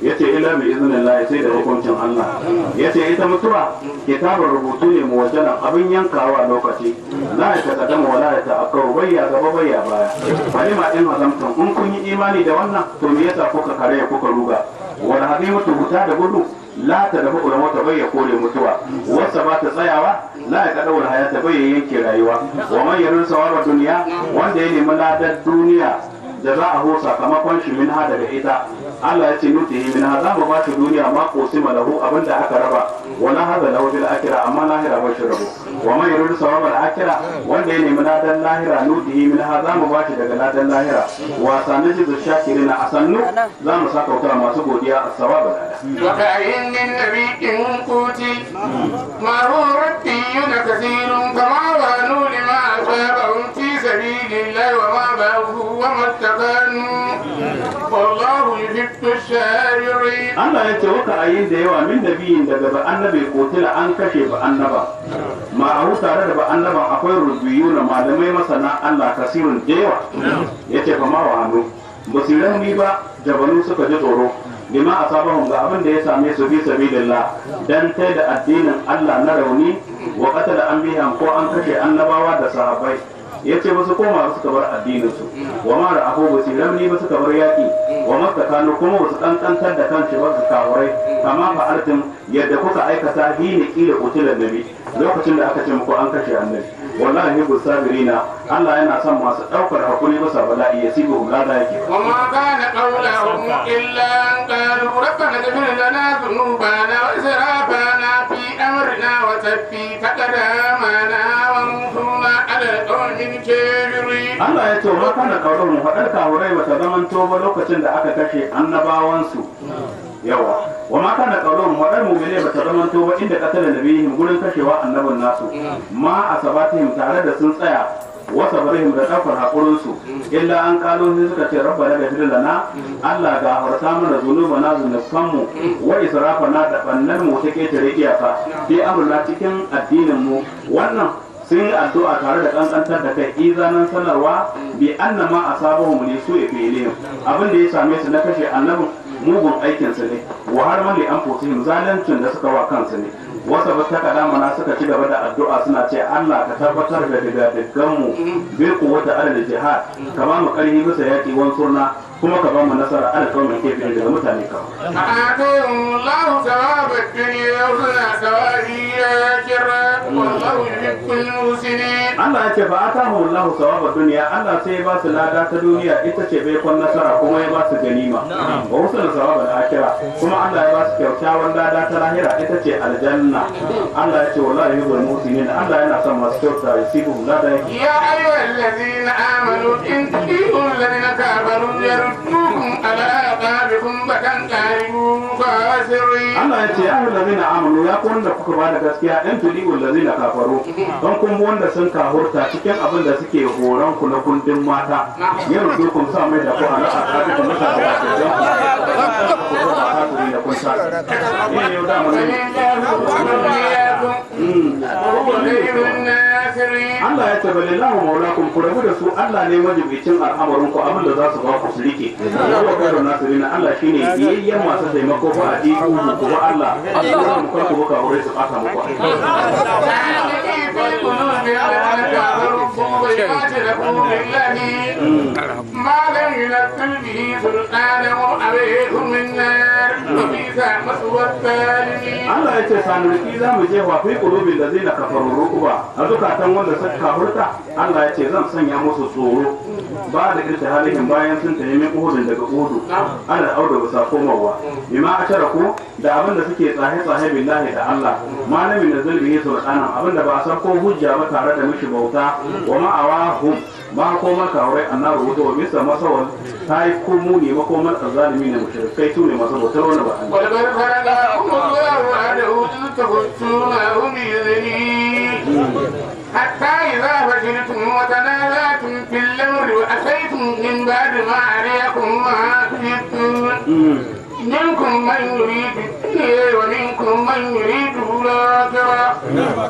yace ila bi iznillah sai da hukuncin Allah yace ita mutuwa kitabar rubutu ne muwajjalan abin yankawa lokaci la ya taqaddama wala ya ta'akkaru bayya gaba bayya baya bari ma in azamtum in kun yi imani da wannan to me yasa kuka kare kuka ruga wal hadimatu huta da gudu la ta dafa ulama ta bayya kore mutuwa wasa ba ta tsayawa la ya kada wal hayata bayya yanke rayuwa wa man yarun sawaba duniya wanda ya nemi ladar duniya da za a ho sakamakon shi min ha daga ita Allah ya ce nutihi min ha za mu ba shi duniya ma qosima lahu abinda aka raba wala hada lahu bil akhirah amma lahira ba shi rabo wa man yuridu sawaba al akhirah wanda ya nemi ladan lahira nutihi min ha za mu ba shi daga ladan lahira wa sanaji zu shakirina asannu za mu saka wuta masu godiya as-sawaba lada wa ka'in min nabiyyin qutil ma huwa rabbiyun kathirun kama wa nu lima asabahum fi sabilillahi wa ma ba'u wa mattaqanu wallahu yuhibbu ash-shakirin. Allah ya ce waka ayin da yawa min nabiyin daga ba annabi kotila an kashe ba annaba ma'ahu tare da ba annaban akwai rubiyuna malamai masana Allah kasirun da yawa yace fa ma wa hannu basiran ni ba jabalu suka ji tsoro lima asabahum ga abin da ya same su fi sabilillah dan tai da addinin Allah na rauni wa qatala anbiya ko an kashe annabawa da sahabbai yace ba su koma suka bar addinin su wa ma da abu basu ramni ba suka bar yaki wa makakanu kuma ba su kankantar da kansu ba su kawurai kama fa'altum yadda kuka aikata hina kila qutilan nabi lokacin da aka ce muku an kashe annabi wallahi yuhibbu sabirina Allah yana son masu daukar hakuri bisa bala'i ya sibu lada yake wa ma kana qawluhum illa an qalu rabbana ighfir lana dhunubana wa israfana fi amrina wa thabbit aqdamana wa ansurna 'ala al-qawmil kafirin. Allah ya ce ma kana qawluhum fadar kawurai bata zaman to ba lokacin da aka kashe annabawansu yawa wa ma kana qawluhum wadar mu'mine bata zaman to ba inda katala nabiyihim gurin kashewa annabin nasu ma asabatihim tare da sun tsaya wasa barihim da daukar hakurin su illa an kalo sai suka ce rabbana ghfir lana Allah ga harta mana zunubana zunubanmu wa israfana da bannan mu take tare iyaka fi amruna cikin addinin mu wannan sun yi addu'a tare da kankantar da kai izanan sanarwa bi annama asabahum li su'i fi'lihim abin da ya same su na kashe annabin mugun aikinsu ne wa har mali an fotihim zalincin da suka wa kansu ne wasu ba ta kadamana suka ci gaba da addu'a suna ce Allah ka tabbatar da digadiganmu bil quwwati ala jihad ka ba mu karhi bisa yaki wan surna kuma ka ba mu nasara ala kaumin kafin daga mutane ka atahum Allahu thawaba ad-dunya wa thawabi al-akhirah wallahu yuhibbul muhsinin. Allah ya ce fa atahu Allahu thawaba dunya Allah sai ya ba su lada ta duniya ita ce bai kon nasara kuma ya ba su ganima wa husnul thawaba al-akhirah kuma Allah ya ba su kyakkyawan lada ta lahira ita ce aljanna Allah ya ce wallahi yuhibbul muhsinin Allah yana son masu kyauta yusibu lada yake ya ayyuhallazina amanu in tu'minu alladhina kafaru yaruddukum ala aqabikum fatantalibu khasirin. Allah ya Allah ya ce ya allazina amanu ya ku wanda kuka bada gaskiya in tudiul lazina kafaru don kun bi wanda sun kahurta cikin abin da suke horon ku na kundin mata yin dukun sa mai da ku ala akabi kun masa da ku da kun sa ne yau da mun Allah ya ce balillahu maulakum ku rabu da su Allah ne majibicin al'amarin ku abin da za su ba ku su rike wa khairu nasirina Allah shine biyayyen masu taimako ba a ji ku ba Allah Allah mu kanku baka aure su aka muku ما لم ينزل به سلطانا عليكم النار وبئس مثوى الظالمين. Allah ya ce sanarki za mu je wa fi qulubil ladina kafaru rukuba a zukatan wanda suka kafurta Allah ya ce zan sanya musu tsoro ba da irta halihin bayan sun tafi min uhudin daga uhudu ana auda bisa komawa bima asharaku da abin da suke tsahe billahi da Allah malamin da zulmi sultana abin da ba a san ko hujja ba tare da mishi bauta wa ma'awahum ba ko maka wurai annabi wuta wa bisa masawal ta yi komu ne makomar azalimi ne mushrikai su ne masu bautar wani ba ولقد خلقكم الله وحده تخصونه بإذنه حتى إذا فشلتم وتنازعتم في الأمر وأتيتم من بعد ما أريكم ما تحبون منكم من يريد الدنيا ومنكم من يريد الآخرة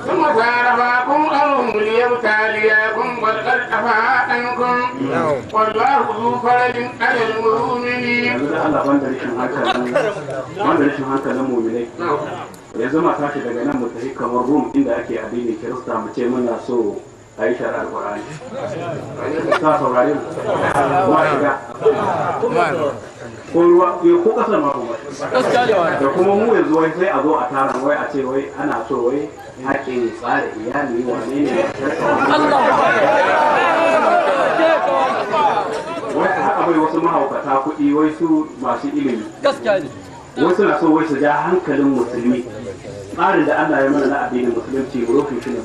ثم صرفكم عنهم ليبتليكم ولقد عفا عنكم والله ذو فضل على المؤمنين. wanda rashin hankalin mu'minai yanzu ma tashi daga nan mu tafi kamar Rum inda ake addinin Kirista mu ce muna so a yi shari'ar Qur'ani ta saurare mu shiga ko ruwa ko kasar ma kuma da kuma mu yanzu wai sai a zo a tara wai a ce wai ana so wai haƙƙin tsari iyali wane ne wai haka bai wasu mahaukata kuɗi wai su masu ilimi wasu na so wai su ja hankalin musulmi tsarin da Allah ya mana na addinin musulunci burofin shi ne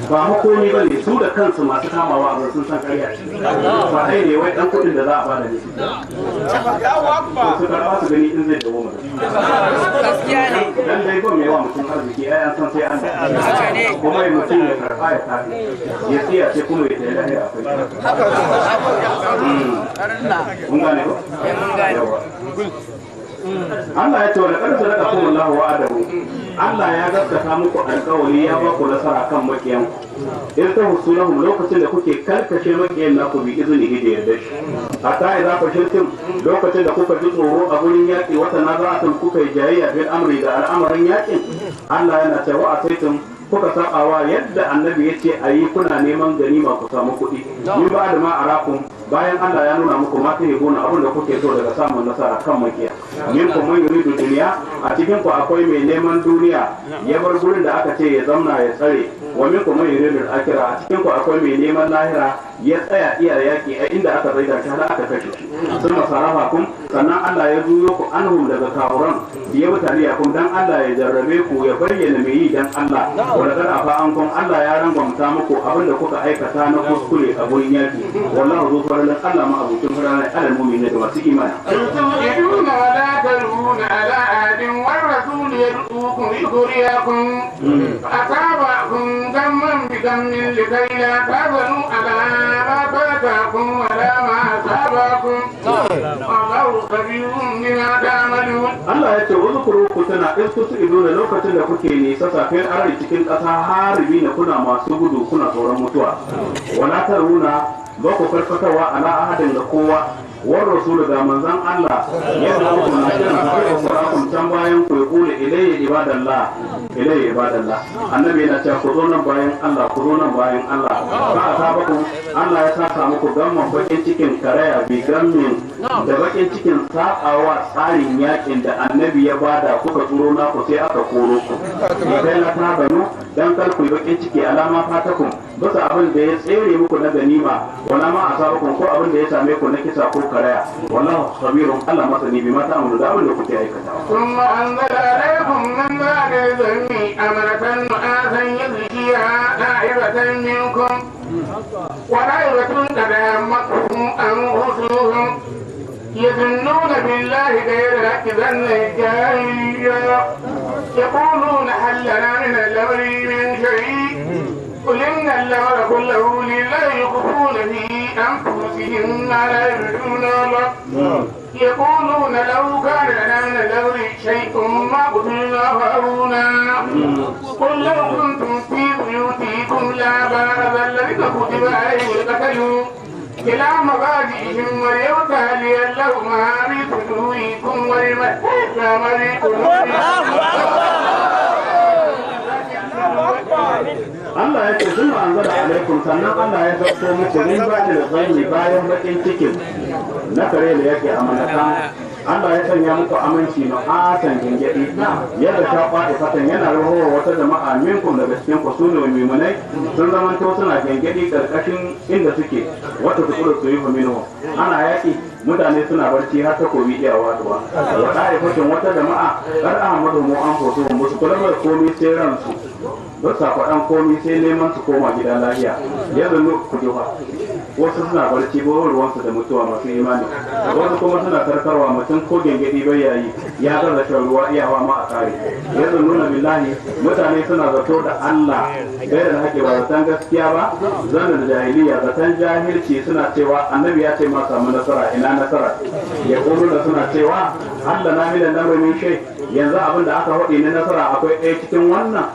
ba hukumi ba ne su da kansu masu kamawa a sun san karya ba dai ne wai dan kuɗin da za a bada ne su karɓa su gani in zai dawo mu dan dai ba mai wa mutum arziki ai an san sai an kuma ya mutum ya karɓa ya tafi ya tsiya sai kuma ya tayi lahira akwai mun gane ba Allah ya ce wa laqad sadaqakum Allahu wa'adahu Allah ya gaskata muku alƙawari ya ba ku nasara kan makiyan in ta husulahum lokacin da kuke karkashe makiyan naku bi iznihi da yarda shi hatta idza fashiltum lokacin da kuka ji tsoro a gurin yaƙi wata naza'atun kuka yi jayayya bil amri da al'amarin yaƙin Allah yana cewa asaitum kuka sabawa yadda annabi ya ce a yi kuna neman ganima ku samu kuɗi min ba da ma arakum bayan Allah ya nuna muku ma kai gona abin da kuke so daga samun nasara kan makiya min ku man yuridu duniya a cikin ku akwai mai neman duniya ya bar gurin da aka ce ya zauna ya tsare wa min ku man yuridu al-akhirah a cikin ku akwai mai neman lahira ya tsaya iya yaki a inda aka zaida shi har aka kashe shi sun masarafa kun sannan Allah ya zuyo ku anhum daga kawuran ya mutaliya kun dan Allah ya jarrabe ku ya bayyana mai yi dan Allah wanda kada fa an kun Allah ya rangwamta muku abinda kuka aikata na kuskure a gurin yaki wallahu zu faralan Allah ma abukin faralan alal mu'minin da masu imani تؤمنون ولا تلوون على أحد والرسول يدعوكم ليخرجكم فأصابكم ذما بذنب لكي لا تحزنوا على ما فاتكم ولا ما أصابكم والله خبير بما تعملون. Allah ya ce wani kuro ku tana in su ido da lokacin da kuke nisa safiyar arari cikin ƙasa haribi na kuna masu gudu kuna tsoron mutuwa wala taruna ba ku farfatawa ala ahadin da kowa war rasul ga manzon Allah yadda ku na kiran ku can bayan ku kula ilayya ibadallah annabi yana cewa ku zo nan bayan Allah ba a saba ku Allah ya saka muku gamman bakin cikin karaya bi gammin da bakin cikin sabawa tsarin yakin da annabi ya bada kuka tsoro na ku sai aka koro ku idan na ta banu dan kar ku bakin ciki alama fatakum bisa abin da ya tsere muku na ganima wala ma asabakum ko abin da ya same ku na kisa ko karaya wallahu khabirun Allah masani bima ta'malu da abin da kuke aikata ثم أنزل عليكم من بعد الذنب أمرة نعاسا يغشيها طائفة منكم وطائفة قد همتهم أنفسهم يظنون بالله غير الحق ظن الجاهلية يقولون هل لنا من الأمر من شيء قل إن الأمر كله لله يخفون في أنفسهم ما لا يرجون الله يقولون لو كان لنا من الأمر شيء ما قتلنا هؤلاء قل لو كنتم في بيوتكم لبارز الذين كتب عليهم القتل إلى مضاجعهم وليبتلي الله ما في صدوركم وليمحص ما في قلوبكم. Allah ya ce sun anzara alaikum sannan Allah ya sauko muku min ba'da al-ghaymi bayan bakin cikin na kare da yake amanatan Allah ya sanya muku aminci na asan gingedi yadda ta kwaɗe fatan yana rahowa wata jama'a minkum daga cikin ku sune mimunai sun zamanto suna gingedi karkashin inda suke wata su kula su yi famino ana yaki mutane suna barci har takobi iya waduwa wa ɗaya fashin wata jama'a kar ahmadu mu an foto musu kula da komai sai ransu ba sa faɗan komai sai neman su koma gida lafiya yanzu ne ku ji wasu suna barci ba ruwansu da mutuwa masu imani wasu kuma suna karkarwa mutum ko gengedi bai yayi ya gaza shan ruwa iyawa ma a kare yanzu nuna billahi mutane suna zato da Allah gaira da hake ba zaton gaskiya ba zanen jahiliya zaton jahilci suna cewa annabi ya ce ma samu nasara ina nasara ya kulu da suna cewa Allah na milan namurin shai yanzu abin da aka haɗe na nasara akwai ɗaya cikin wannan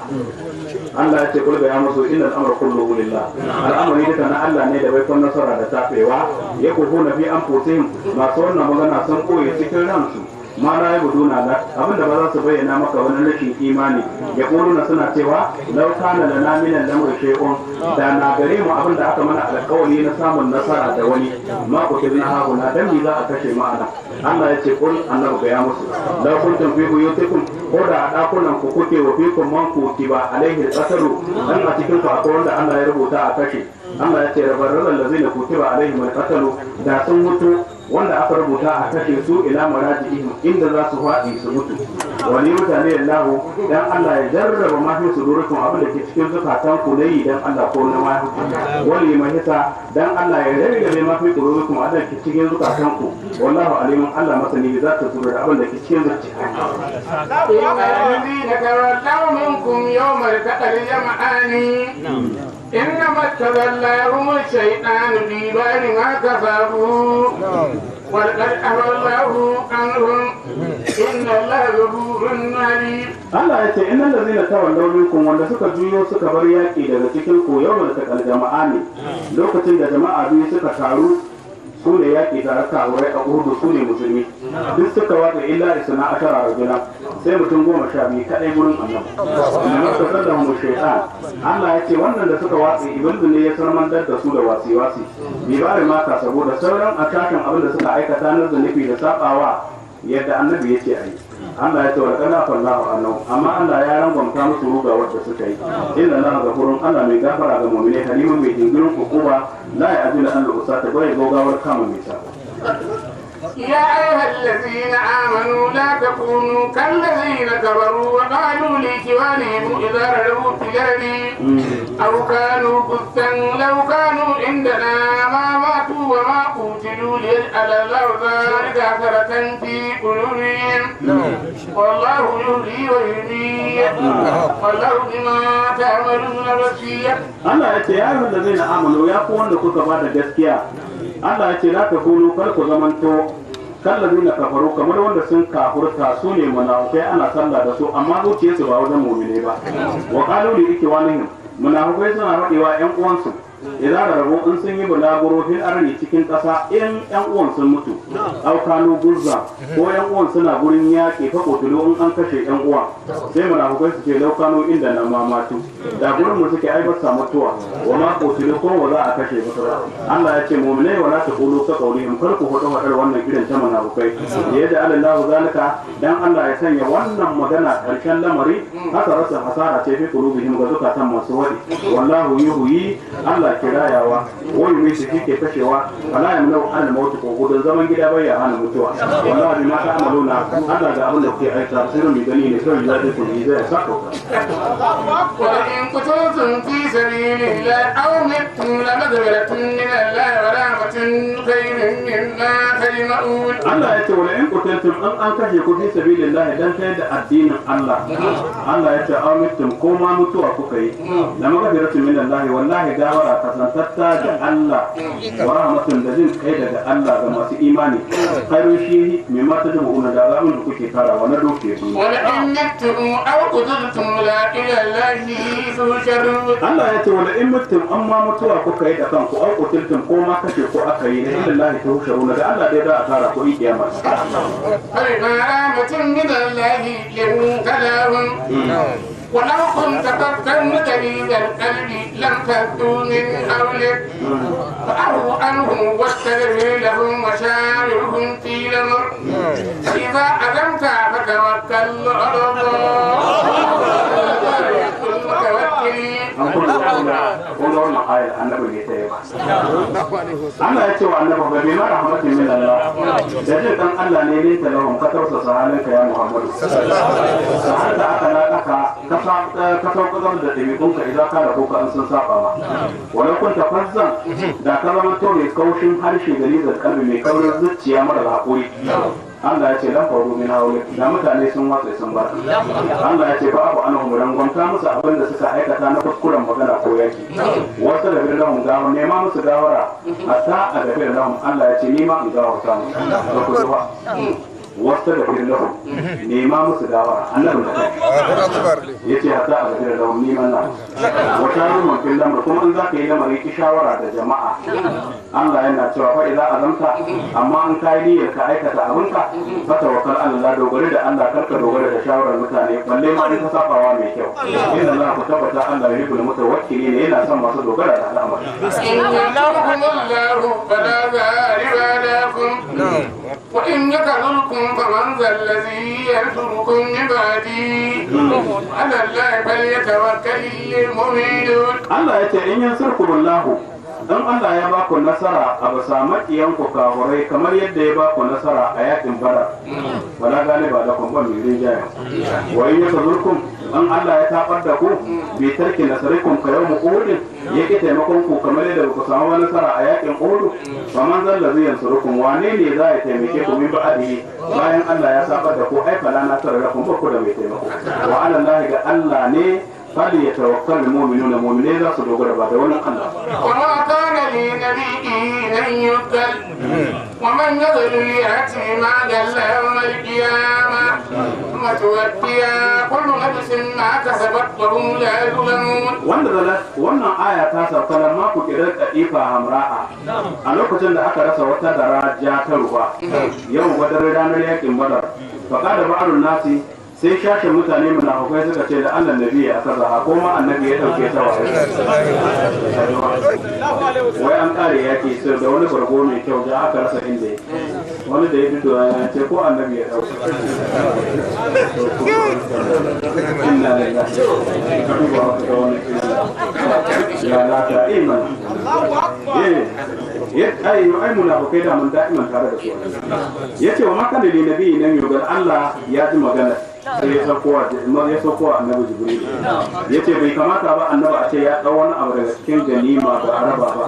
Allah ya ce kulga ya musu inna al-amra kulluhu lillah al'amari duka na Allah ne da bai kon nasara da tafewa ya kufu na fi anfusihim masu wannan magana sun koye cikin ransu ma la yabuduna la abinda ba za su bayyana maka wani rashin imani ya kuluna suna cewa law kana lana min al-amri shay'un da na gare mu abinda aka mana alƙawari na samun nasara da wani ma ku kidna hauna dan za a kashe mu ana Allah ya ce kul annabi ga ya musu law kuntum fi buyutikum ko da a dakunan ku kuke wa fikum man kutiba alaihi al-qatlu dan a cikin ku akwai wanda Allah ya rubuta a kashe Allah ya ce rabarral lazina kutiba alaihim al-qatlu da sun mutu wanda aka rubuta a kashe su ila marajihim inda za su faɗi su mutu wani mutane Allah dan Allah ya jarraba ma fi sudurikum abin da ke cikin zukatan ku nayi dan Allah ko na ma wani mahisa dan Allah ya rage ma fi sudurikum abin da ke cikin zukatan ku wallahu alimun Allah masani za ta sudur abin da ke cikin zukatan الذين تولوا منكم يوم التقى الجمعان إنما استغلهم الشيطان في بعض ما كسبوا ولقد عفا الله عنهم إن الله غفور حليم. Allah ya ce innal ladzina tawallaw minkum wanda suka juyo suka bar yaki daga cikin ku yawmal taqal jama'a ne lokacin da jama'a biyu suka taru su ne yaƙi tare da wurai a urdu su ne musulmi duk suka wata illa isna ashara rajula sai mutum 12 kadai gurin annabi inna tasallahu mu shaytan Allah ya ce wannan da suka watsi ibadu ne ya sarmandar da su da wasi bi bare maka saboda sauran atakan abin da suka aikata na zanifi da sabawa yadda annabi yake ayi Allah ya ce wa kana fallahu annahu amma Allah ya rangwamta musu ruga wanda suka yi inna Allah ghafurun Allah mai gafara ga mu'mini halimun mai jingirin hukuma la ya'jilu an al-usata bai gogawar kama mai sa يا أيها الذين آمنوا لا تكونوا كالذين كفروا وقالوا لإخوانهم إذا رجعوا في الأرض أو كانوا كفا لو كانوا عندنا ما ماتوا وما قتلوا ليجعل الله ذلك حسرة في قلوبهم والله يهدي ويميت والله بما تعملون بصير. Allah ya ce ya yi wanda amanu ya ku wanda kuka ba da gaskiya Allah ya ce la takunu kar ku zamanto kallabi na kafaru kamar wanda sun kafurta su ne munafukai ana sallah da su amma zuciyarsu ba wajen mu'mine ba wa qalu li ikwanihim munafukai suna faɗewa ƴan uwansu idan da rabo in sun yi bulaguro fil arni cikin ƙasa in ƴan uwan sun mutu aw kanu gurza ko ƴan uwan suna gurin yaƙi fa kotulo in an kashe ƴan uwa sai munafukai su ce lau kanu inda na mamatu da gurin mu suke aibar mutuwa wa ma kotulo ko wa za a kashe musu Allah ya ce mu'minai wala taqulu ka qawlihim kar ku hudu hadar wannan irin ta munafukai yadda Allah zalika dan Allah ya sanya wannan magana karshen lamari haka rasa hasara ce fi qulubihim ga zukatan masu wadi wallahu yuhyi Allah Allah ke rayawa wani mai shi ke kashewa wala ya munau an mautu ko gudun zaman gida bai ya hana mutuwa wallahi ma ta amaluna Allah da abin da kuke aika sai mu gani ne sai ya dace ne zai sako وإن قتلتم في سبيل الله أو متم لمغفرة من الله ورحمة خير مما تجمعون. Allah ya ce wala in qutiltum an kashe ku fi sabilillah dan kai da addinin Allah. Allah ya ce aw mittum ko ma mutuwa kuka yi. La maghfiratu min Allah wallahi gawara kasantatta da Allah wa rahmatun da jin kai daga Allah ga masu imani. Khairu shi mimma tad'una da zamun da kuke karawa na doke su. Wala in mittum aw qutiltum la ila Allah tuhsharun. Allah ya ce wala in mittum amma mutuwa kuka yi da kanku aw qutiltum ko ma kashe ku aka yi ila Allah tuhsharun da Allah dai da a tara ku yi kiyama. رحمة من الله لنت لهم ولو كنت فظا غليظ القلب لم فضوا من حولك فأعرض عنهم واستغفر لهم وشاورهم في الأمر فإذا عزمت فتوكل على الله Allah ya ce wa annabi ba bi ma rahmatin min Allah da jin dan Allah ne ne talahum ka tausasa halinka ya Muhammadu sahanta aka ladaka ka saukar da dabi'unka idan ka rabu ka an sun saba ma wala kunta fazzan da ka zama to mai kaushin harshe da lizar kalbi mai kaurin zuciya mara hakuri Allah ya ce dan faru min haule da mutane sun watsa sun bar Allah ya ce ba abu anhu rangonta musu abin da suka aikata na kuskuren magana ko yaki wasu da bin lahum gawa nema musu gawara hatta a da bin lahum Allah ya ce ni ma in gawarta musu da ku zuwa wasu da bin lahum nema musu gawara annabi da yace hatta a da bin lahum ni ma na wata ruwan bin lamar kuma in zaka yi lamarin ki shawara da jama'a Allah yana cewa fa idza azamta amma an kai niyyar ka aikata abinka fa tawakkal ala Allah dogare da Allah karka dogare da shawarar mutane balle ma in ka sabawa mai kyau inna Allah ku tabbata Allah ya yuhibbu mutawakkilin yana son masu dogara da al'amari Allahu fala ghaliba lakum wa in yakulukum faman zal ladhi yarzuqukum min ba'di ala Allah falyatawakkalul mu'minun. Allah ya ce in yansurkumullahu dan Allah ya ba ku nasara a bisa makiyanku kafurai kamar yadda ya ba ku nasara a yakin Badar wala galiba da kun ban mirin jaya wa in yasurkum dan Allah ya tabar da ku bi tarki nasarikum ka yawm Uhud yake taimakon ku kamar yadda ku samu nasara a yakin Uhud faman zalla zai yansurukum wane ne za ya taimake ku min ba'di bayan Allah ya sabar da ku ai fala nasara lakum ba ku da mai taimako wa ala Allah ga Allah ne فليتوكل المؤمنون المؤمنين لا صدقوا بعد ولا الله. وما كان لنبي أن يقتل ومن يضل يأتي ما قل يوم القيامة ثم توفي كل نفس ما كسبت وهم لا يظلمون. wannan aya ta sauka nan ma ku kira kadifa hamra'a a lokacin da aka rasa wata daraja ta ruwa yau wadar ranar yakin Badar fa kada ba'arun nasi sai shashin mutane munafukai suka ce da Allah nabi ya kaza ko ma annabi ya dauke ta wai an kare yaki sai da wani bargo mai kyau da aka rasa inda wani da ya fito ya ce ko annabi ya dauke inna lillahi ka duba ka wani ya la ta iman ai munafukai da mun da'iman tare da su yace wa makana li nabi nan yugar Allah ya ji magana sai ya sauko a annabi Jibril yace bai kamata ba annabi a ce ya dau wani abu daga cikin ganima ba araba ba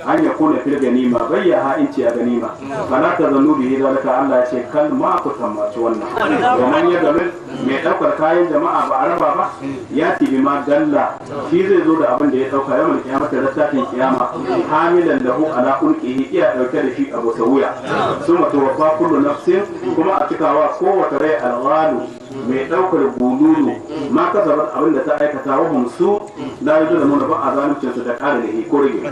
an ya kuna fil ganima bayya ha inci a ganima fala ta zannu bihi zalika Allah ya ce kal ma ku tambaci wannan domin ya game mai daukar kayan jama'a ba araba ba ya tibi ma dalla shi zai zo da abin da ya dauka yawan kiyamata da tashin kiyama hamilan lahu ala ulqihi iya dauke da shi abu wuya suma tuwaffa kullu nafsin kuma a cikawa kowace rai alghalu mai daukar bululu ma kasabat abin da ta aikata wa su la yuzlamuna ba azalucin su da kare da ko rage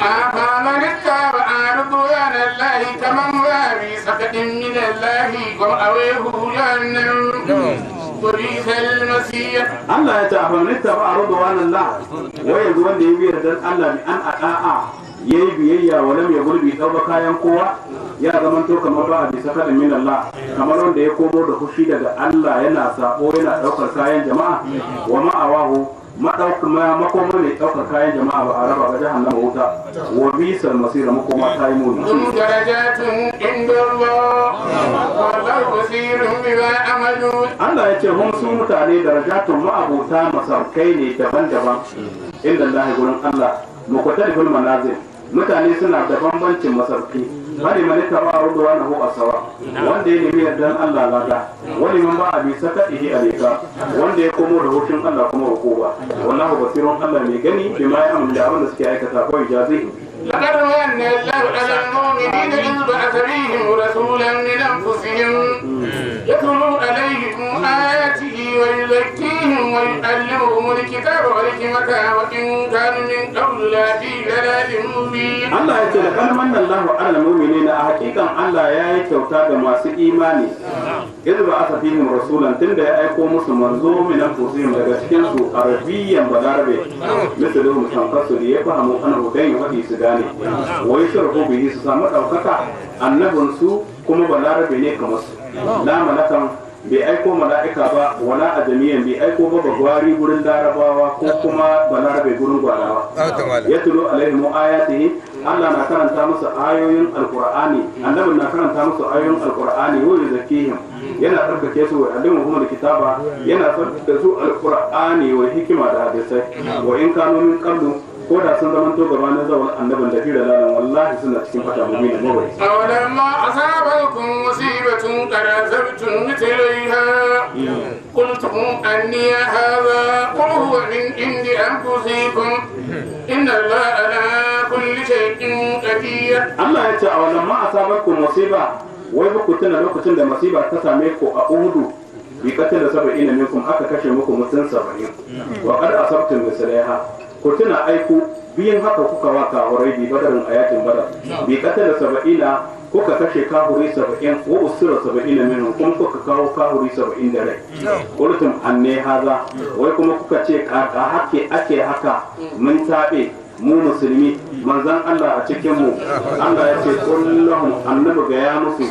أفمن اتبع رضوان الله كمن هو في سخط من الله ومأويه جهنم وبئس المصير. Allah ya ce a faminta ba a rudwan Allah wai yanzu wanda ya biyar dan Allah bi an ada'a yayi biyayya wa lam yagulbi dauka kayan kowa ya zamanto kamar ba a bisa kadin min Allah kamar wanda ya komo da fushi daga Allah yana sabo yana daukar kayan jama'a wa ma'awahu makoma ne ɗaukar kayan jama'a ba a raba ga jahannama wuta wa bisal masira makoma ta yi muni هم درجات عند الله والله بصير بما عملون. Allah ya ce hun su mutane darajatun ma'abuta masaukai ne daban-daban inda Allah gurin Allah muqtaliful manazil mutane suna da bambancin masauki wani mani tabaru da wani hu asawa wanda ya nemi yardan Allah lada wani man ba a bi saka ihi alika wanda ya komo da hutun Allah kuma hukuma wallahu basirun Allah mai gani bima ya amla abin da suke aikata ko ijazihi لقد من الله على المؤمنين إذ بعث فيهم رسولا من أنفسهم يتلو عليهم آياته ويزكيهم ويعلمهم الكتاب والحكمة وإن كانوا من قبل لفي ضلال مبين. Allah ya ce da kalman Allah ala mu'minina a hakikan Allah ya yi kyauta ga masu imani idh ba'atha fihim rasulan tunda ya aiko musu manzo min anfusihim daga cikin su arabiyyan balarabe misalu mutanfasu da ya fahimu ana hudayn wadi su gane wai sharhu bihi su samu daukaka annabin su kuma balarabe ne kamar su la malakan bai aiko mala'ika ba wala ajamiyan bai aiko ba bagwari gurin larabawa ko kuma balarabe gurin gwarawa ya tulo alaihim ayatihi Allah na karanta musu ayoyin alqur'ani annabin na karanta musu ayoyin alqur'ani wa yuzakihim yana tsarkake su wa alimuhum alkitaba yana tsarkake su alqur'ani wa hikima da hadisai wa in kanu min qablu ko da sun zama to gabanin zawal annabin da fira lalan wallahi suna cikin fata mubina mawai أولما أصابكم مصيبة قد أصبتم مثليها قلتم أني هذا قل هو من عند أنفسكم إن الله على كل شيء قدير. Allah ya ce a wannan ma asabakum musiba wai ba ku tuna lokacin da musiba ta same ku a Uhudu bi katil 70 minkum aka kashe muku mutum 70 wa qad asabtum mislaiha ku tuna aiku biyan haka kuka waka horai bi badarin ayatin badar bi katil 70 kuka kashe kahuri 70 wa usira 70 minhum kuma kuka kawo kahuri 70 da rai qultum anne haza wai kuma kuka ce kaka hake ake haka mun tabe mu musulmi manzan Allah a cikin mu Allah ya ce kullahum annabi ga ya musu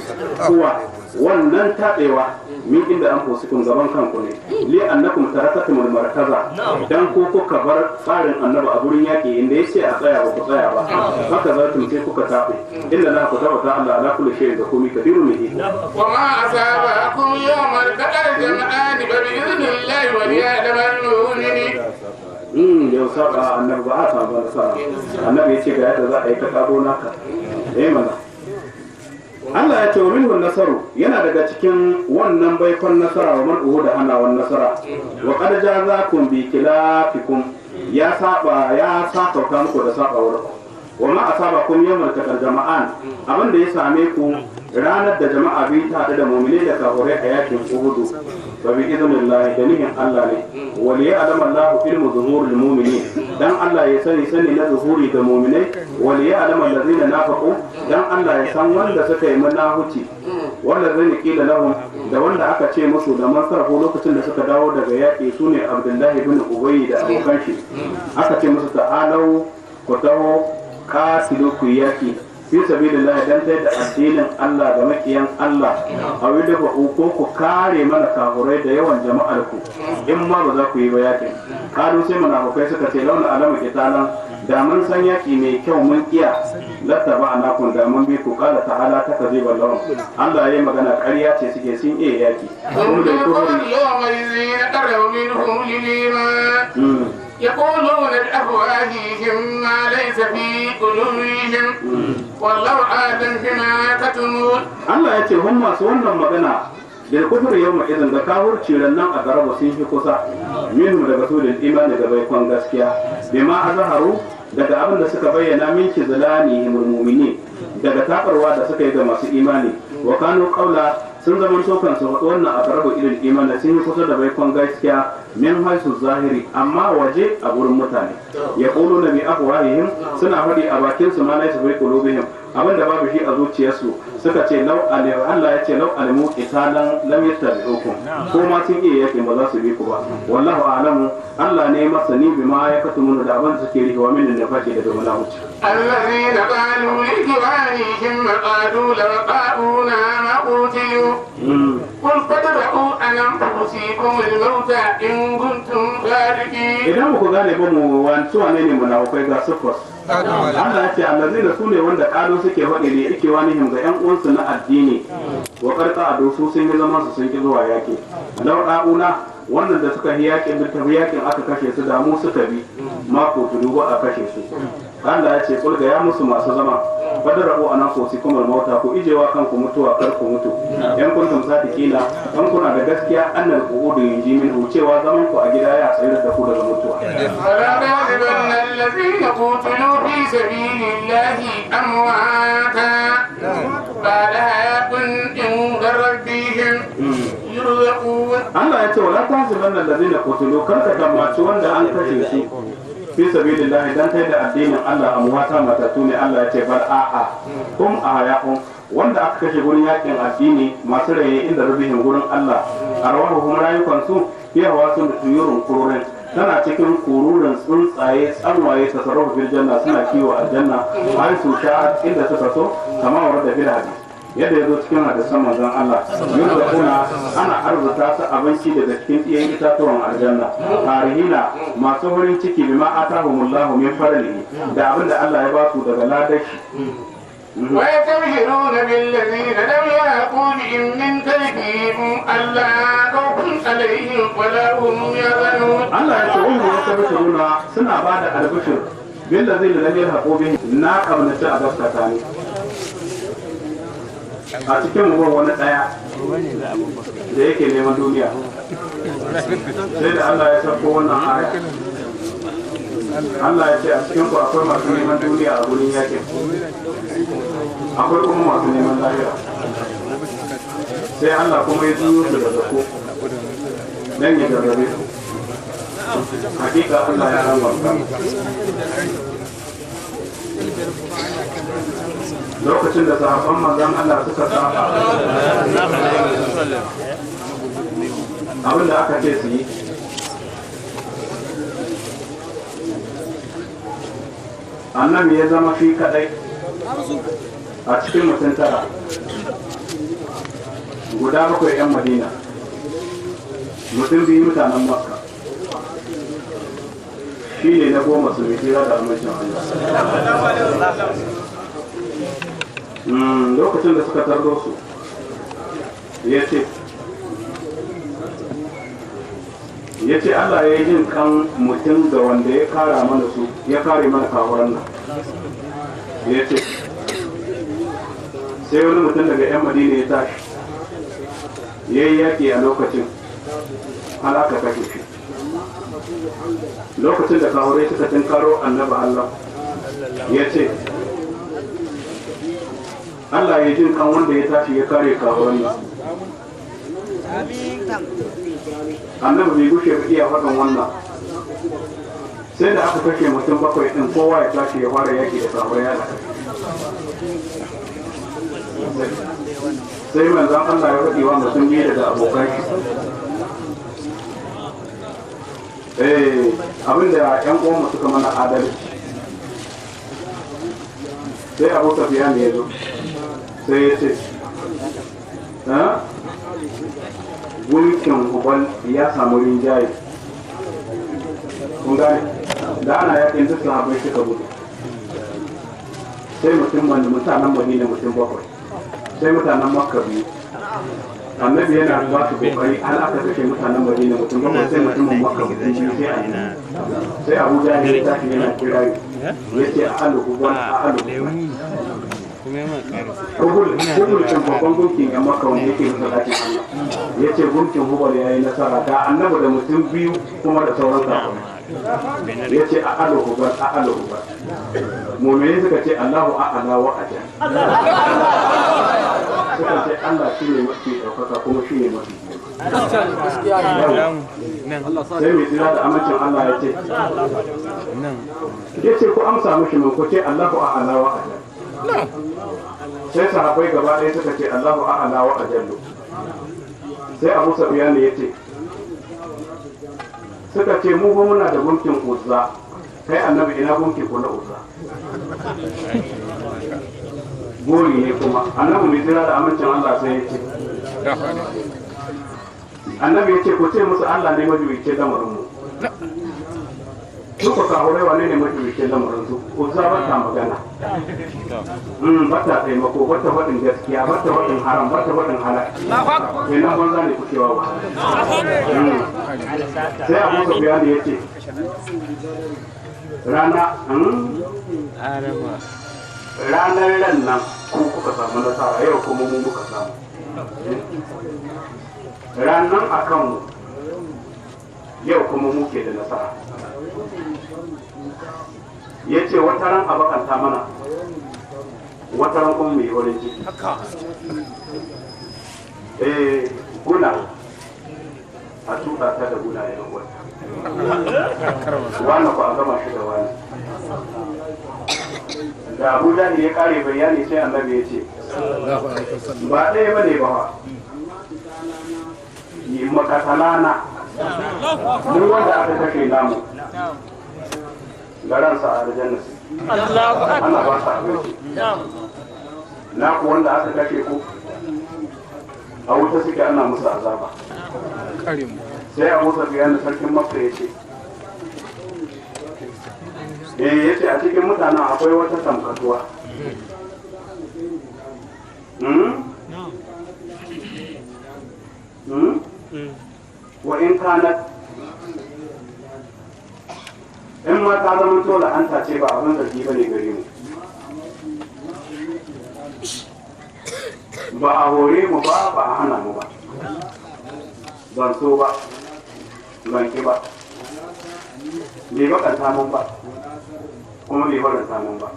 kuwa wannan tabewa min inda an fusikun gaban kanku ne li annakum tarakatumul markaza dan ko kuka bar tsarin annabi a gurin yaki inda yace a tsaya ba ku tsaya ba haka za ku sai kuka tabe inda la ku tabbata Allah ala kulli shay'in da komai kadirun ne وما أصابكم يوم التقى الجمعان فبإذن الله وليعلم المؤمنين. yau saba annabi ba a samu nasara annabi yace ga yadda za a yi ta kabo naka mana Allah ya ce wa minhu nasaru yana daga cikin wannan baikon nasara wa man da hanawan nasara wa qad jazakum bi khilafikum ya saba muku da sabawar wa ma asabakum yawmal taqal jama'an abinda ya same ku ranar da jama'a biyu ta haɗu da mu'mini da kafirai a yakin Uhud fa bi idnillahi da nihin Allah ne wa li ya'lamu Allahu ilmu zuhuril mu'minin dan Allah ya sani na zuhuri ga mu'minai wa li ya'lamu allazina nafaqu dan Allah ya san wanda suka yi munafici wanda zai kila lahum da wanda aka ce musu da man sarfo lokacin da suka dawo daga yaƙi sune Abdullahi ibn Ubay da abokan shi aka ce musu ta'alau ku taho kasilu ku yaki fi sabilillah dan da addinin Allah da makiyan Allah a wida ku ko ku kare mana kafurai da yawan jama'ar ku in ma ba za ku yi ba yakin kalu sai munafikai suka ce launa alama kitalan da mun san yaki mai kyau mun iya latta ba anakun da mun bi ku kala ta'ala ta kaze ballahu Allah yayi magana ƙarya ce suke sun iya yaki kuma da يقولون بأفواههم ما ليس في قلوبهم والله أعلم بما يكتمون. Allah ya ce hun masu wannan magana da kufur yau ma idan da kafurci nan a garaba sun fi kusa minhu daga sudin imani da baikon gaskiya bima azharu daga abin da suka bayyana min kizlani mu'mini daga tabarwa da suka yi ga masu imani wa kanu qawla sun zama sokan su wannan a garaba ilil imani sun yi kusa da baikon gaskiya min haisu zahiri amma waje a gurin mutane ya ƙulu na bi afwahihim suna faɗi a bakin su ma laisa fi qulubihim abinda babu shi a zuciyarsu suka ce lau alim Allah ya ce lau alimu qitalan lam yattabi'ukum ko ma sun iya yake ba za su bi ku ba wallahu a'lamu Allah ne masani bima ya katumun da abin suke rihi wa min nafaqi da domin huci الذين قالوا لإخوانهم قالوا لو قالوا ما قتلوا قل فادرؤوا عن أنفسكم الموت إن كنتم صادقين. idan ku gane ba mu wancu wane ne munafukai ga sufas Allah ya ce allazina sune wanda kado suke faɗi ne yake wani him ga ƴan uwansu na addini wa karka ado su sun yi zaman su sun ki zuwa yaki law da'una wannan da suka yi yakin da tafi yakin aka kashe su da mu suka bi mako tudu ba a kashe su Allah ya ce kulga ya musu masu zama fadarabu anan ko si kuma mauta ku ijewa kanku mutuwa kar ku mutu yan kuntum sadiqina dan kuna da gaskiya annal qu'udu yinji min cewa zaman ku a gida ya tsayar da ku daga mutuwa فلا تحسبن الذين قتلوا في سبيل الله أمواتا بل حياة عند ربهم يرزقون. Allah ya ce wala tahsabanna allazina qutilu kar ka kamaci wanda an kashe su fi sabilillah dan kai da addinin Allah amwata matatu ne Allah ya ce bal a'a kum ahyakum wanda aka kashe gurin yakin addini masu raye inda rubihin gurin Allah arwahuhum rayukan su yawa sun da tuyurun kururin tana cikin kururin tsuntsaye tsanwaye ta sarrafa fil janna suna kiwo aljanna ai su sha inda suka so kama warda bil hadis yadda ya zo cikin hadisan manzon Allah yadda kuna ana arzuta su abinci daga cikin iyayen itatuwan aljanna tarihina masu wurin ciki bima atahumullahu min fadlihi da abin da Allah ya ba su daga ladashi ويستبشرون بالذين لم يلحقوا بهم من خلفهم ألا خوف عليهم ولا هم يحزنون. Allah ya ce wanda ya tabbata suna ba da albishir billazina lam yalhaqu bihi na kabnata a gaskata ne a cikin mu wani daya da yake neman duniya sai da Allah ya sako wannan aya Allah ya ce a cikin ku akwai masu neman duniya a gurin yakin akwai kuma masu neman lahira sai Allah kuma ya tuyo su da zako dan ya gargabe su hakika Allah ya ramanta lokacin da sahabban manzon Allah suka saba abin da aka ce su yi annabi ya zama shi kadai a cikin mutum tara guda bakwai 'yan madina mutum biyu mutanen makka shi ne na goma su mai tsira da amincin Allah lokacin da suka tardo su ya ce Allah ya yi jin kan mutum da wanda ya kara mana su ya kare mana kafuran nan ya ce sai wani mutum daga 'yan madina ya tashi ya yi yaƙi a lokacin har aka kashe shi lokacin da kafurai suka tinkaro annaba Allah ya ce Allah ya jin kan wanda ya tashi ya kare kafuran nan annabi bai gushe ba iya faɗin wannan sai da aka kashe mutum bakwai ɗin kowa ya tashi ya fara yaƙi da kafurai yana sai manzan Allah ya faɗi wa mutum biyu daga abokan shi abinda ƴan uwanmu suka mana adalci sai Abu Sufyan ya zo sai ya ce gunkin Hubal ya samu rinjaye kun gane da ana yakin duk sahabbai suka gudu sai mutanen Madina mutum bakwai sai mutanen Makka biyu annabi yana ba su kokari har aka kashe mutanen Madina mutum bakwai sai mutumin Makka mutum biyu sai Abu Jahl ya tashi yana kirari yace a'alu Hubal Hubulcin babban gunkin yan Makka wanda yake masallacin Allah ya ce gunkin Hubal ya yi nasara da annabi da mutum biyu kuma da sauran kafin ya ce a'alu Hubal mu'mini suka ce Allahu a'ala wa ajal suka ce Allah shi ne mafi ɗaukaka kuma shi ne mafi sai mai tsira da amincin Allah ya ce ku amsa mishi mun ku ce Allahu a'ala wa ajal sai sahabbai gaba ɗaya suka ce Allahu a'ala wa ajallu sai Abu Sufyan ya ce suka ce mu ba muna da gunkin Uzza kai annabi ina gunki ko na Uzza gori ne kuma annabi mai tsira da amincin Allah sai ya ce annabi ya ce ku ce musu Allah ne majuwicin lamarinmu duka kahurai wane ne majuwicin lamarinsu uzza ba ta magana ba ta taimako ba ta faɗin gaskiya ba ta faɗin haram ba ta faɗin halal kenan banza ne kukewa ba sai abu su bayani ya ce ranar ran nan ku kuka samu nasara yau kuma mu muka samu ranar a kanmu yau kuma muke da nasara ya ce wata ran a bakanta mana wata ran kuma mai wurin ciki guna a tuka ta da guna ya wata wani ku a gama shi da wani da abu da ya kare bayani sai annabi ya ce ba ɗaya ba ne ba yi makatalana duk wanda aka kashe namu garansa a aljanna ana ba sa abinci na ku wanda aka kashe ku a wuta suke ana musu azaba sai a musa biyan sarkin makka ya ce ya ce a cikin mutanen akwai wata tamkatuwa wa in kanat in ma ta zama tola an tace ba abin zargi ba ne gare mu ba a hore mu ba ba a hana mu ba ban so ba ban ki ba bai bakanta mun ba kuma bai bakanta mun ba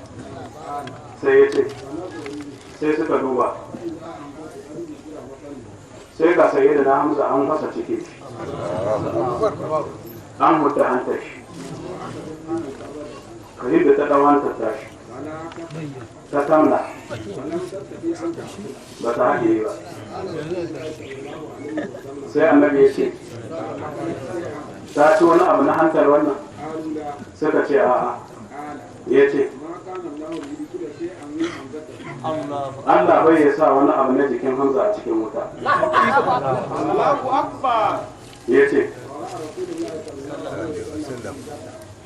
sai ya ce sai suka duba sai ga saye da na hamza an masa ciki an mutu hantar shi kalib da ta ɗawantar tashi ta tamla ba ta haɗe ba sai annabi ya ce ta ci wani abu na hantar wannan suka ce a'a ya ce Allah bai ya sa wani abu na jikin Hamza a cikin wuta ya ce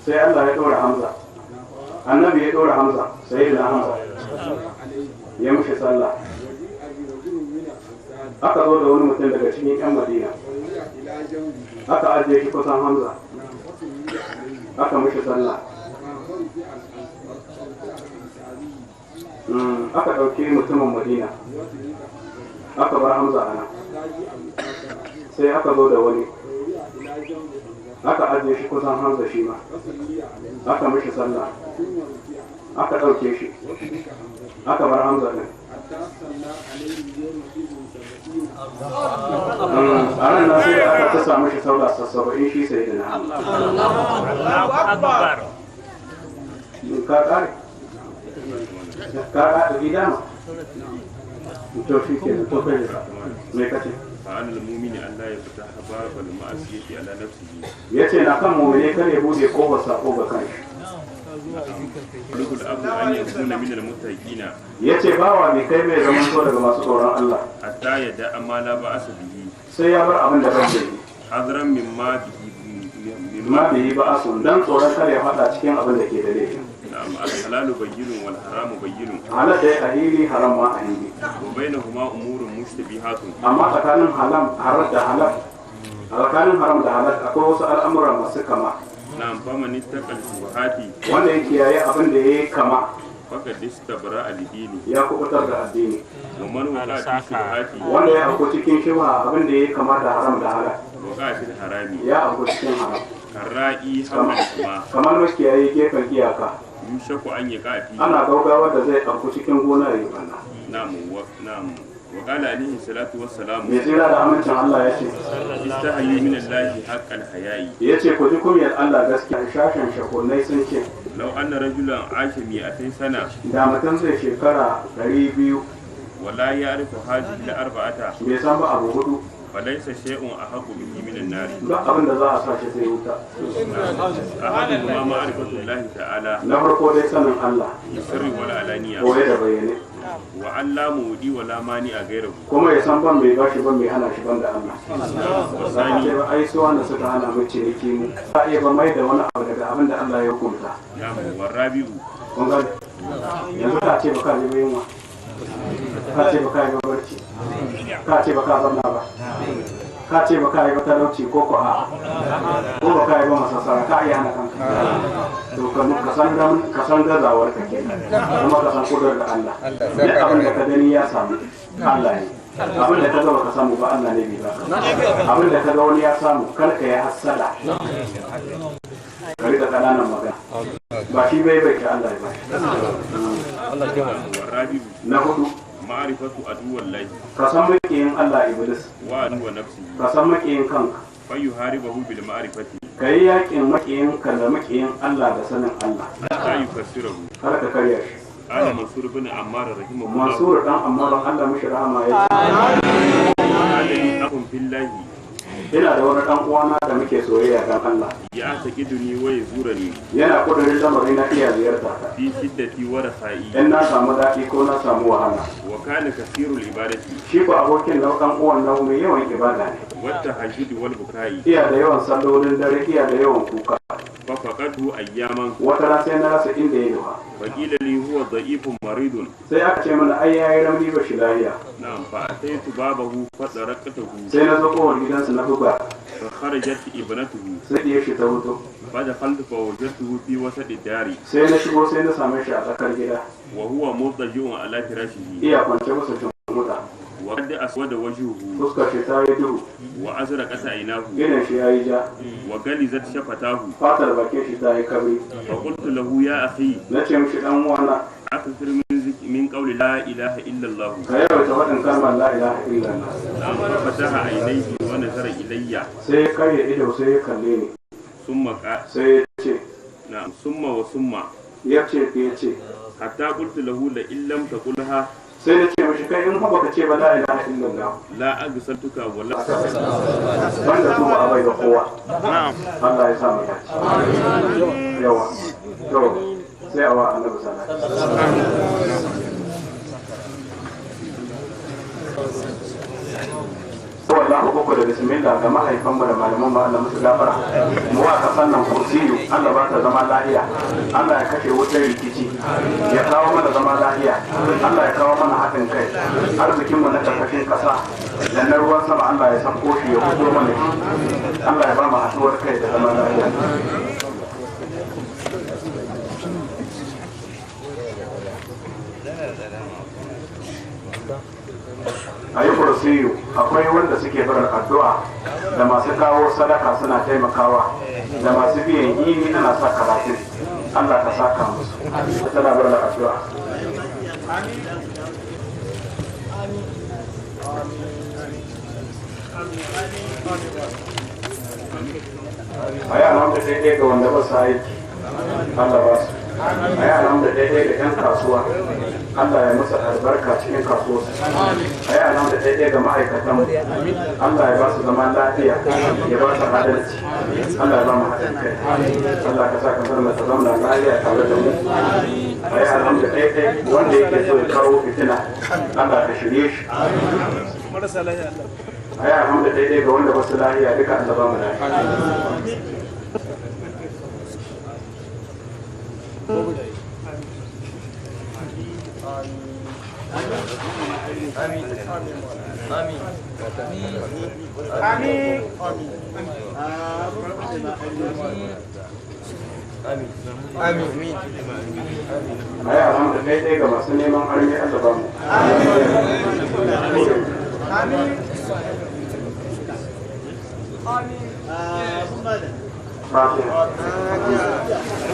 sai Allah ya ɗora Hamza annabi ya ɗora Hamza sai da Hamza ya mushi sallah aka zo da wani mutum daga cikin 'yan Madina aka ajiye shi kusan Hamza aka mushi sallah aka ɗauki mutumin Madina aka bar Hamza ana sai aka zo da wani aka ajiye shi kusan Hamza shi ma aka mishi sallah aka ɗauke shi aka bar Hamza ɗin a nan na sai aka ta samu shi saura 70 shi sai da na ka ƙare ka ƙare dama to shi ke to kai mai kace فعلى المؤمن أن لا يفتح باب المعصية على نفسه. yace na kan mu'mine kare bude kofar sako ga kanshi. يقول الأب أن يكون من المتقين. yace bawa mai kai mai zaman so daga masu tsoron Allah. حتى يدع ما لا بأس به. sai ya bar abin da bai yi. حذرا مما bihi ba'asun dan tsoron kare ya fada cikin abin da ke da laifi. نعم الحلال بين والحرام بين. halal dai ahili haram ma ahili. وبينهما أمور مشتبهات. amma tsakanin haram da halal tsakanin haram da halal akwai wasu al'amura masu kama. نعم فمن اتقى الشبهات. wanda yake yayi abin da yayi kama. فقد استبرأ لدينه. ya kubutar da addini. ومن وقع في الشبهات. wanda ya auku cikin shubha abin da yayi kama da haram da halal. وقع في الحرام. ya auku cikin haram. كالرائي حولهما. kamar makiyayi gefen iyaka. يوشك أن يقع فيه. ana gaugawa da zai auku cikin gona yayi banna. نعم وقال عليه الصلاة والسلام. mai tsira da amincin Allah ya ce. استحيوا من الله حق الحياء. ya ce ku ji kunyar Allah gaskiya shashin shakunai sun ce. لو أن رجلا عاش 200 سنة. da mutum zai shekara 200. ولا يعرف هذه الأربعة. bai san ba abu hudu. فليس شيء أحق به من النار. duk abin da za a sa shi sai wuta. أحدهما معرفة الله تعالى. na farko dai sanin Allah. بالسر والعلانية. koye da bayyane. wa Allah mudi wa la mani a gairahu kuma ya san ban mai bashi ban mai hana shi ban da Allah wasani ba ai su wanda suka hana mu ciniki mu ba iya ba mai da wani abu daga abin da Allah ya hukunta na warabiu kun ga yanzu ka ce baka ji yunwa ka ce baka yi barci ka ce baka zanna ba ka ce baka yi talauci ko ko a ko baka yi ba masasara ka iya hana kanka to ka san gazawar ka kenan kuma ka san kudar da Allah duk abin da ka gani ya samu Allah ne abin da ka ga baka samu ba Allah ne bai baka abin da ka ga wani ya samu kar ka yi hassada ka rika kananan magana ba shi bai ki Allah ya bashi warabiu na hudu ma'rifatu aduwallahi ka san makiyin Allah Iblis wa aduwa nafsi ka san makiyin kanka fa yuharibuhu bil ma'rifati ka yi yakin makiyin ka da makiyin Allah da sanin Allah la yukassirahu har ka karya shi ana mansur bin ammar rahimahullah Mansur dan Ammar Allah mishi rahama ya alladhi akum billahi ina da wani dan uwana da muke soyayya dan Allah ya taqiduni wa yazurani yana kudurin lamarin na iya ziyarta ta fi shiddati wa rafa'i in na samu daɗi ko na samu wahala wa kana kasirul ibadati shi ko abokin na dan uwan na mai yawan ibada ne wa tahajjud wal bukai iya da yawan sallolin dare iya da yawan kuka fa faqadu ayyaman wata ran sai na rasa inda ya duha wa qila li huwa da'ifun maridun sai aka ce mana ai yayi rauni ba shi lafiya na'am fa ataitu babahu fa darakatahu sai na zo kowar gidansa na buga fa kharajat ibnatuhu sai ya shi ta wuto fa dakhaltu fa wajadtuhu fi wasati dari sai na shigo sai na same shi a tsakar gida wa huwa mutaji'un ala firashihi iya kwance masa muta wa qad aswada wajhuhu fuskar shi ta yi duhu wa azraqat aynahu idan shi ya yi ja wa galizat shafatahu fatar bakin shi ta yi kabri fa qultu lahu ya akhi na ce mishi dan uwana akthir min qawli la ilaha illa allah ka yawaita faɗin kalmar la ilaha illallah lam fataha aynayhi wa nazara ilayya sai ya karya ido sai ya kalle ni thumma sai ya ce na'am summa wa summa ya ce hatta qultu lahu la illam taqulha sai na ce mishi kai in ba ka ce ba la ilaha illallah la agsaltuka wa la banda su ba a bai da kowa Allah ya sa mu dace yawa to sai awa annabi sallallahu alaihi wasallam wallahi uku da bismillah ga mahaifan mu da malaman mu Allah musu gafara mu wa kasan nan kursiyu Allah ba ta zama lafiya Allah ya kashe wutar rikici ya kawo mana zama lafiya Allah ya kawo mana haɗin kai arzikin mu na karkashin kasa da na ruwan sama Allah ya sako shi ya fito mana Allah ya ba mu haɗuwar kai da zama lafiya a yi kursiyu akwai wanda suke barin addu'a da masu kawo sadaka suna taimakawa da masu biyan yini ana sa karatun Allah ka saka musu tana barin addu'a a yi alhamdu daidai ga wanda ba su aiki Allah ba su a yi alhamdu daidai ga 'yan kasuwa Allah ya musu albarka cikin kasuwa a yi alhamdu daidai ga ma'aikatan Allah ya ba su zama lafiya ya ba su adalci Allah ya ba mu haɗin kai Allah ka sa ka zama ta zama lafiya tare da mu a yi alhamdu daidai wanda yake so ya kawo fitina Allah ka shirye shi a yi alhamdu daidai ga wanda ba su lafiya duka Allah ba mu lafiya a yi alhamdu daidai ga masu neman armi Allah ba mu Fatiha.